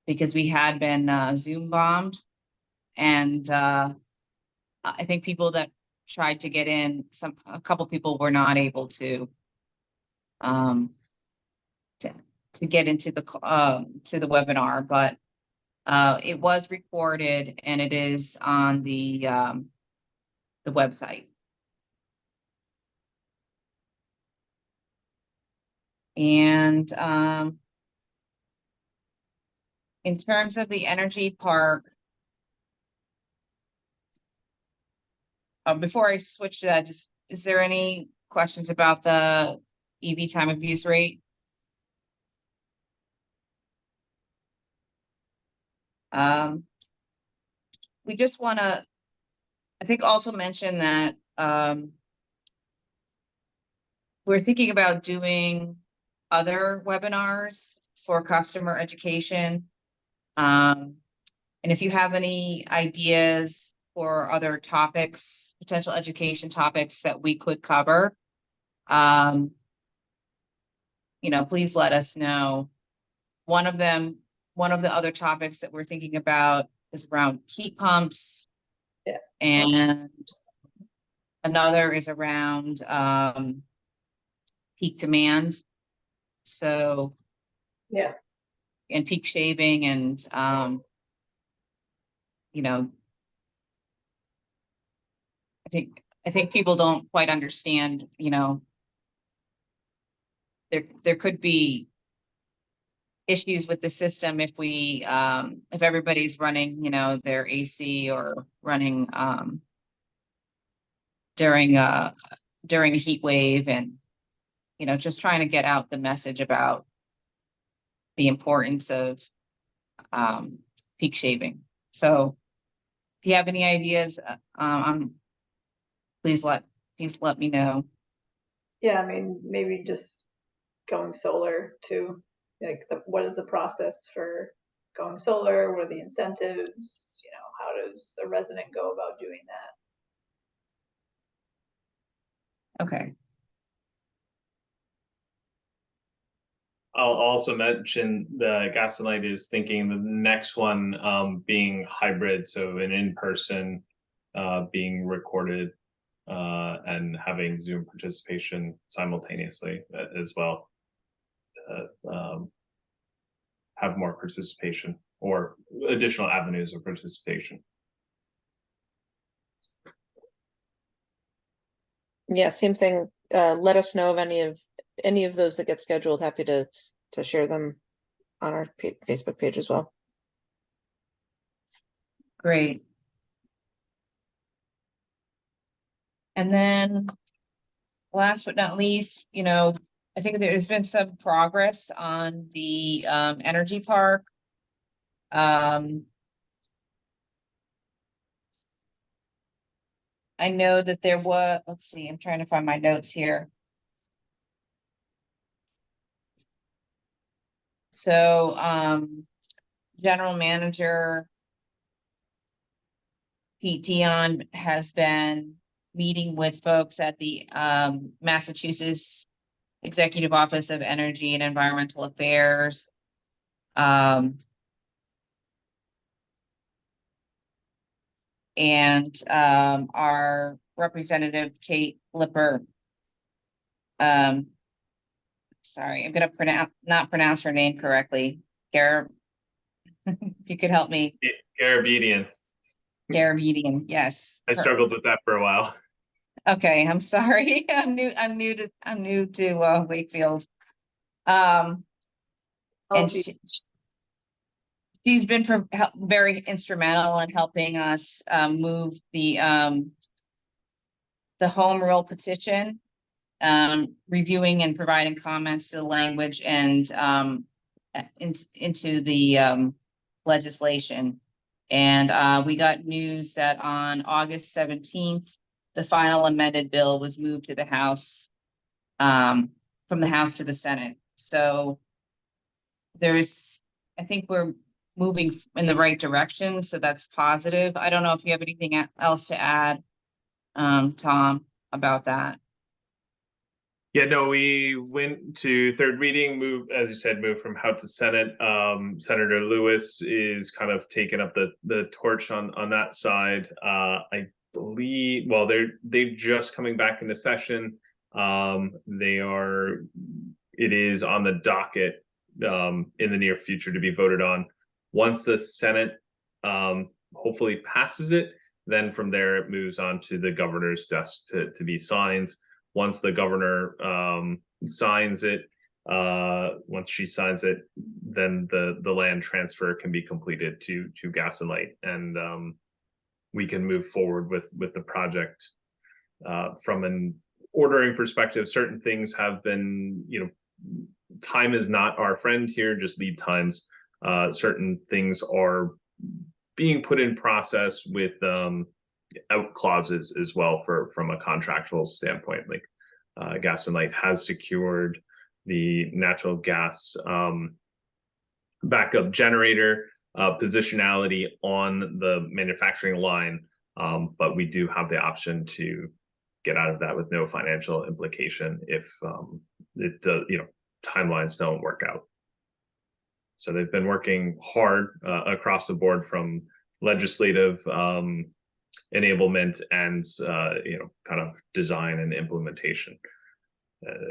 because we had been Zoom bombed, and I think people that tried to get in, a couple people were not able to get into the webinar, but it was recorded and it is on the website. And in terms of the energy park, before I switch to that, is there any questions about the EV time of use rate? We just want to, I think, also mention that we're thinking about doing other webinars for customer education. And if you have any ideas for other topics, potential education topics that we could cover, please let us know. One of the other topics that we're thinking about is around heat pumps. Yeah. And another is around peak demand. So, yeah, and peak shaving, and I think people don't quite understand, there could be issues with the system if everybody's running, their AC or running during a heat wave, and just trying to get out the message about the importance of peak shaving. So if you have any ideas, please let me know. Yeah, I mean, maybe just going solar too. Like, what is the process for going solar? What are the incentives? How does the resident go about doing that? Okay. I'll also mention the Gas and Light is thinking the next one being hybrid, so an in-person being recorded and having Zoom participation simultaneously as well to have more participation or additional avenues of participation. Yeah, same thing. Let us know of any of those that get scheduled. Happy to share them on our Facebook page as well. Great. And then last but not least, you know, I think there's been some progress on the energy park. I know that there was, let's see, I'm trying to find my notes here. So, General Manager Pete Dion has been meeting with folks at the Massachusetts Executive Office of Energy and Environmental Affairs. And our representative Kate Lipper, sorry, I'm gonna not pronounce her name correctly. Garab, if you could help me. Garabedian. Garabedian, yes. I struggled with that for a while. Okay, I'm sorry. I'm new to Wakefield. And she's been very instrumental in helping us move the home rule petition, reviewing and providing comments to the language and into the legislation. And we got news that on August 17th, the final amended bill was moved to the House, from the House to the Senate. So I think we're moving in the right direction. So that's positive. I don't know if you have anything else to add, Tom, about that. Yeah, no, we went to third reading, as you said, moved from House to Senate. Senator Lewis is kind of taking up the torch on that side. I believe, well, they're just coming back into session. It is on the docket in the near future to be voted on. Once the Senate hopefully passes it, then from there it moves on to the governor's desk to be signed. Once the governor signs it, once she signs it, then the land transfer can be completed to Gas and Light, and we can move forward with the project. From an ordering perspective, certain things have been, time is not our friend here, just lead times. Certain things are being put in process with out clauses as well from a contractual standpoint. Like Gas and Light has secured the natural gas backup generator positionality on the manufacturing line, but we do have the option to get out of that with no financial implication if timelines don't work out. So they've been working hard across the board from legislative enablement and kind of design and implementation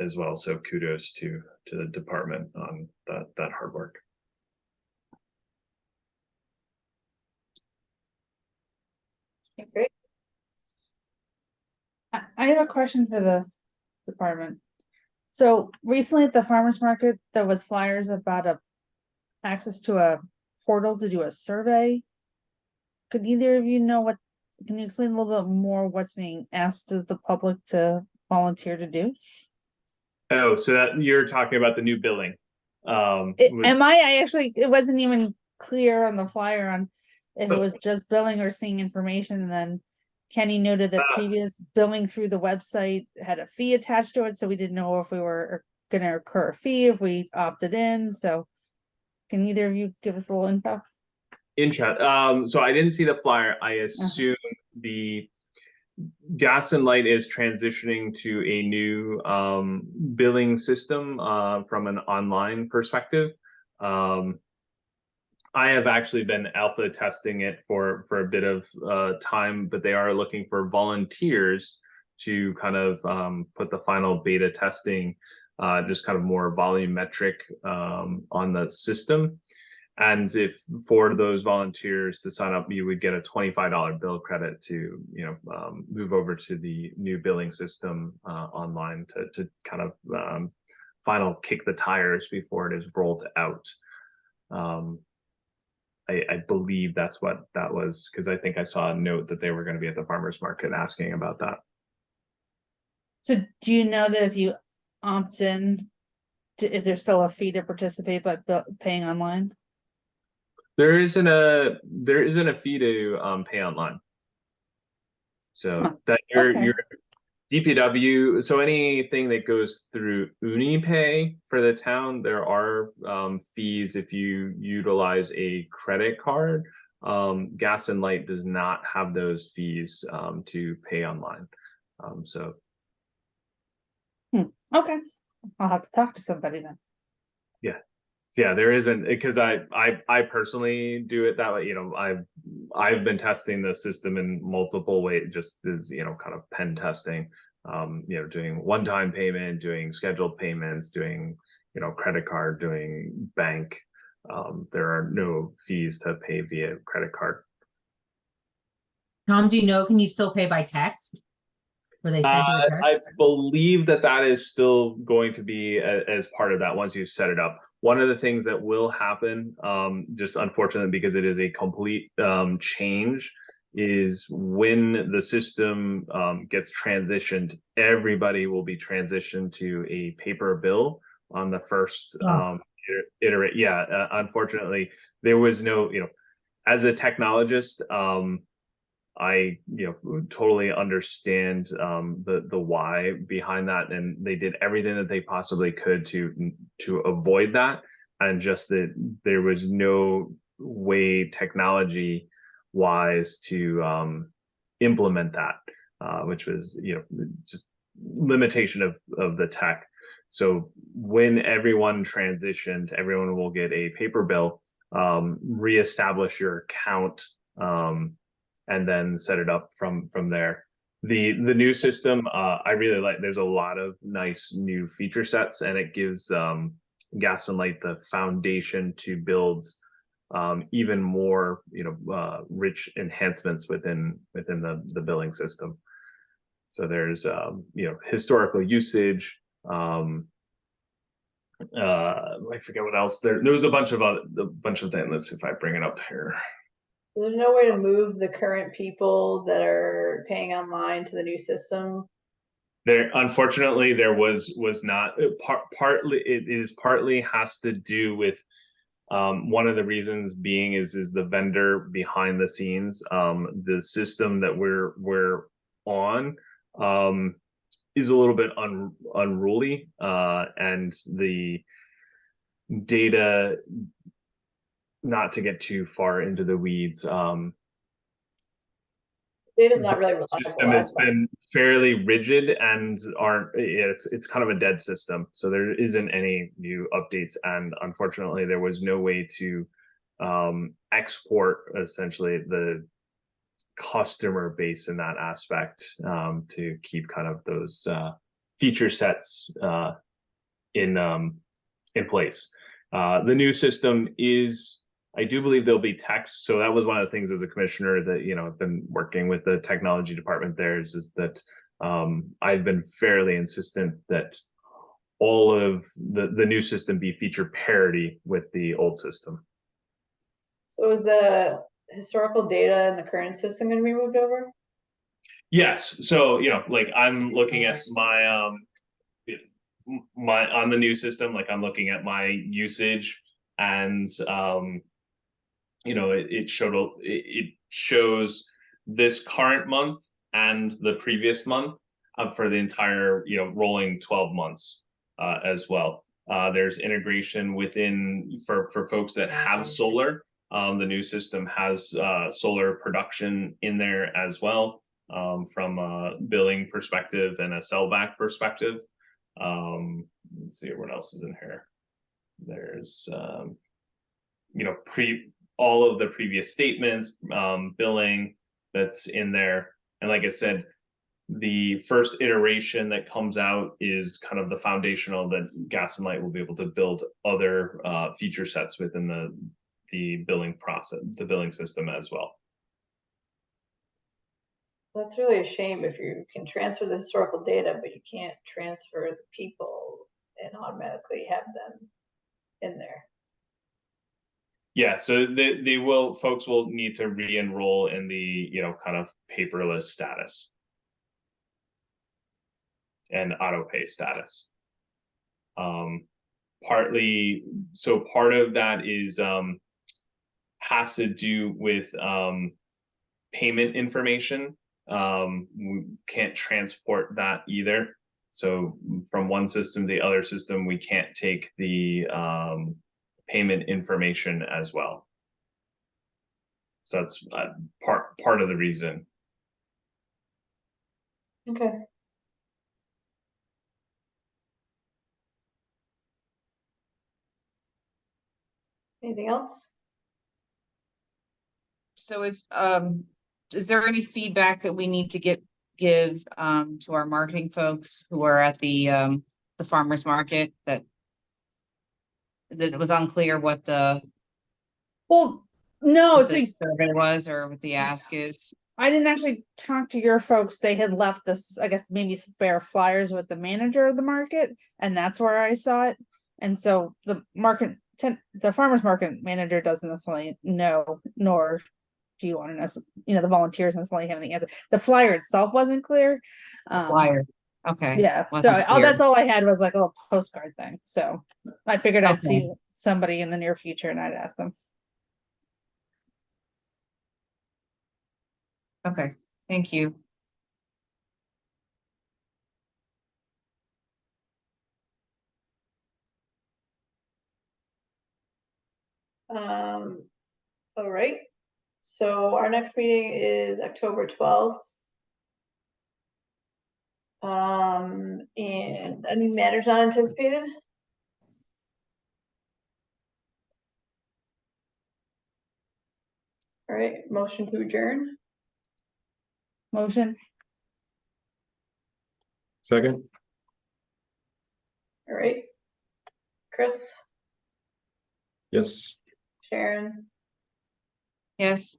as well. So kudos to the department on that hard work. Great. I have a question for the department. So recently at the farmer's market, there was flyers about access to a portal to do a survey. Could either of you know can you explain a little bit more what's being asked of the public to volunteer to do? Oh, so that you're talking about the new billing. It wasn't even clear on the flyer on if it was just billing or seeing information. And then Kenny noted that previous billing through the website had a fee attached to it. So we didn't know if we were going to incur a fee if we opted in. So can either of you give us a little info? In chat. So I didn't see the flyer. I assume the Gas and Light is transitioning to a new billing system from an online perspective. I have actually been alpha testing it for a bit of time, but they are looking for volunteers to kind of put the final beta testing, just kind of more volumetric on the system. And if for those volunteers to sign up, you would get a $25 bill credit to, move over to the new billing system online to kind of final kick the tires before it is rolled out. I believe that's what that was, because I think I saw a note that they were going to be at the farmer's market asking about that. So do you know that if you opt in, is there still a fee to participate by paying online? There isn't a fee to pay online. So that your DPW, so anything that goes through UniPay for the town, there are fees if you utilize a credit card. Gas and Light does not have those fees to pay online. Okay, I'll have to talk to somebody then. Yeah, there isn't, because I personally do it that way. I've been testing the system in multiple ways, just as kind of pen testing. Doing one-time payment, doing scheduled payments, doing credit card, doing bank. There are no fees to pay via credit card. Tom, do you know, can you still pay by text? Where they send you a I text? believe that is still going to be as part of that once you set it up. One of the things that will happen, just unfortunately because it is a complete change, is when the system gets transitioned, everybody will be transitioned to a paper bill on the first iterate. Yeah, unfortunately, there was no, as a technologist, I totally understand the why behind that, and they did everything that they possibly could to avoid that, and just that there was no way technology wise to implement that, which was just limitation of the tech. So when everyone transitioned, everyone will get a paper bill, reestablish your account, and then set it up from there. The new system, I really like. There's a lot of nice new feature sets, and it gives Gas and Light the foundation to build even more rich enhancements within the billing system. So there's historical usage. I forget what else there was a bunch of things. Let's see if I bring it up here. There's no way to move the current people that are paying online to the new system. There, unfortunately, there was not. Partly it is partly has to do with one of the reasons being is the vendor behind the scenes. The system that we're on is a little bit unruly, and the data, not to get too far into the weeds, Data's not really reliable. System has been fairly rigid and it's kind of a dead system. So there isn't any new updates, and unfortunately there was no way to export essentially the customer base in that aspect, to keep kind of those feature sets in place. The new system is, I do believe there'll be text. So that was one of the things as a commissioner that, I've been working with the technology department there is that I've been fairly insistent that all of the new system be feature parity with the old system. So is the historical data in the current system going to be moved over? Yes. So, like I'm looking at my on the new system, like I'm looking at my usage, and it shows this current month and the previous month for the entire rolling 12 months as well. There's integration within for folks that have solar. The new system has solar production in there as well, from a billing perspective and a sellback perspective. Let's see what else is in here. There's all of the previous statements, billing that's in there. And like I said, the first iteration that comes out is kind of the foundational that Gas and Light will be able to build other feature sets within the billing process, the billing system as well. That's really a shame if you can transfer the historical data, but you can't transfer the people and automatically have them in there. Yeah, so folks will need to re-enroll in the, kind of paperless status and auto pay status. Partly, so part of that is has to do with payment information. We can't transport that either. So from one system to the other system, we can't take the payment information as well. So that's part of the reason. Okay. Anything else? So is there any feedback that we need to give to our marketing folks who are at the farmers market that it was unclear what the Well, no, so survey was or what the ask is? I didn't actually talk to your folks. They had left this, I guess, maybe spare flyers with the manager of the market, and that's where I saw it. And so the farmers market manager doesn't necessarily know, nor do you want to know, the volunteers necessarily have the answer. The flyer itself wasn't clear. Flyer. Okay. Yeah. Wasn't So clear. that's all I had was like a little postcard thing. So I figured I'd Okay. see somebody in the near future and I'd ask them. Okay, thank you. All right. So our next meeting is October 12th. And any matters not anticipated? All right, motion to adjourn. Motion. Second. All right. Chris, Yes. Sharon, Yes.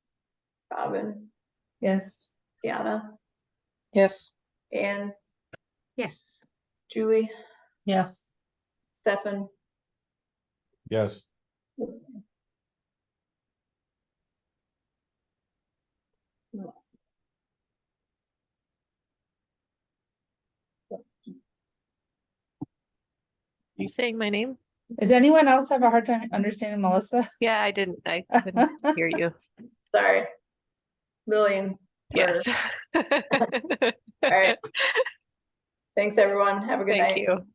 Robin, Yes. Tiana, Yes. Anne, Yes. Julie, Yes. Stefan. Yes. You saying my name? Does anyone else have a hard time understanding Melissa? Yeah, I couldn't hear you. Sorry. Lillian. Yes. All right. Thanks, everyone. Have a good Thank night. you.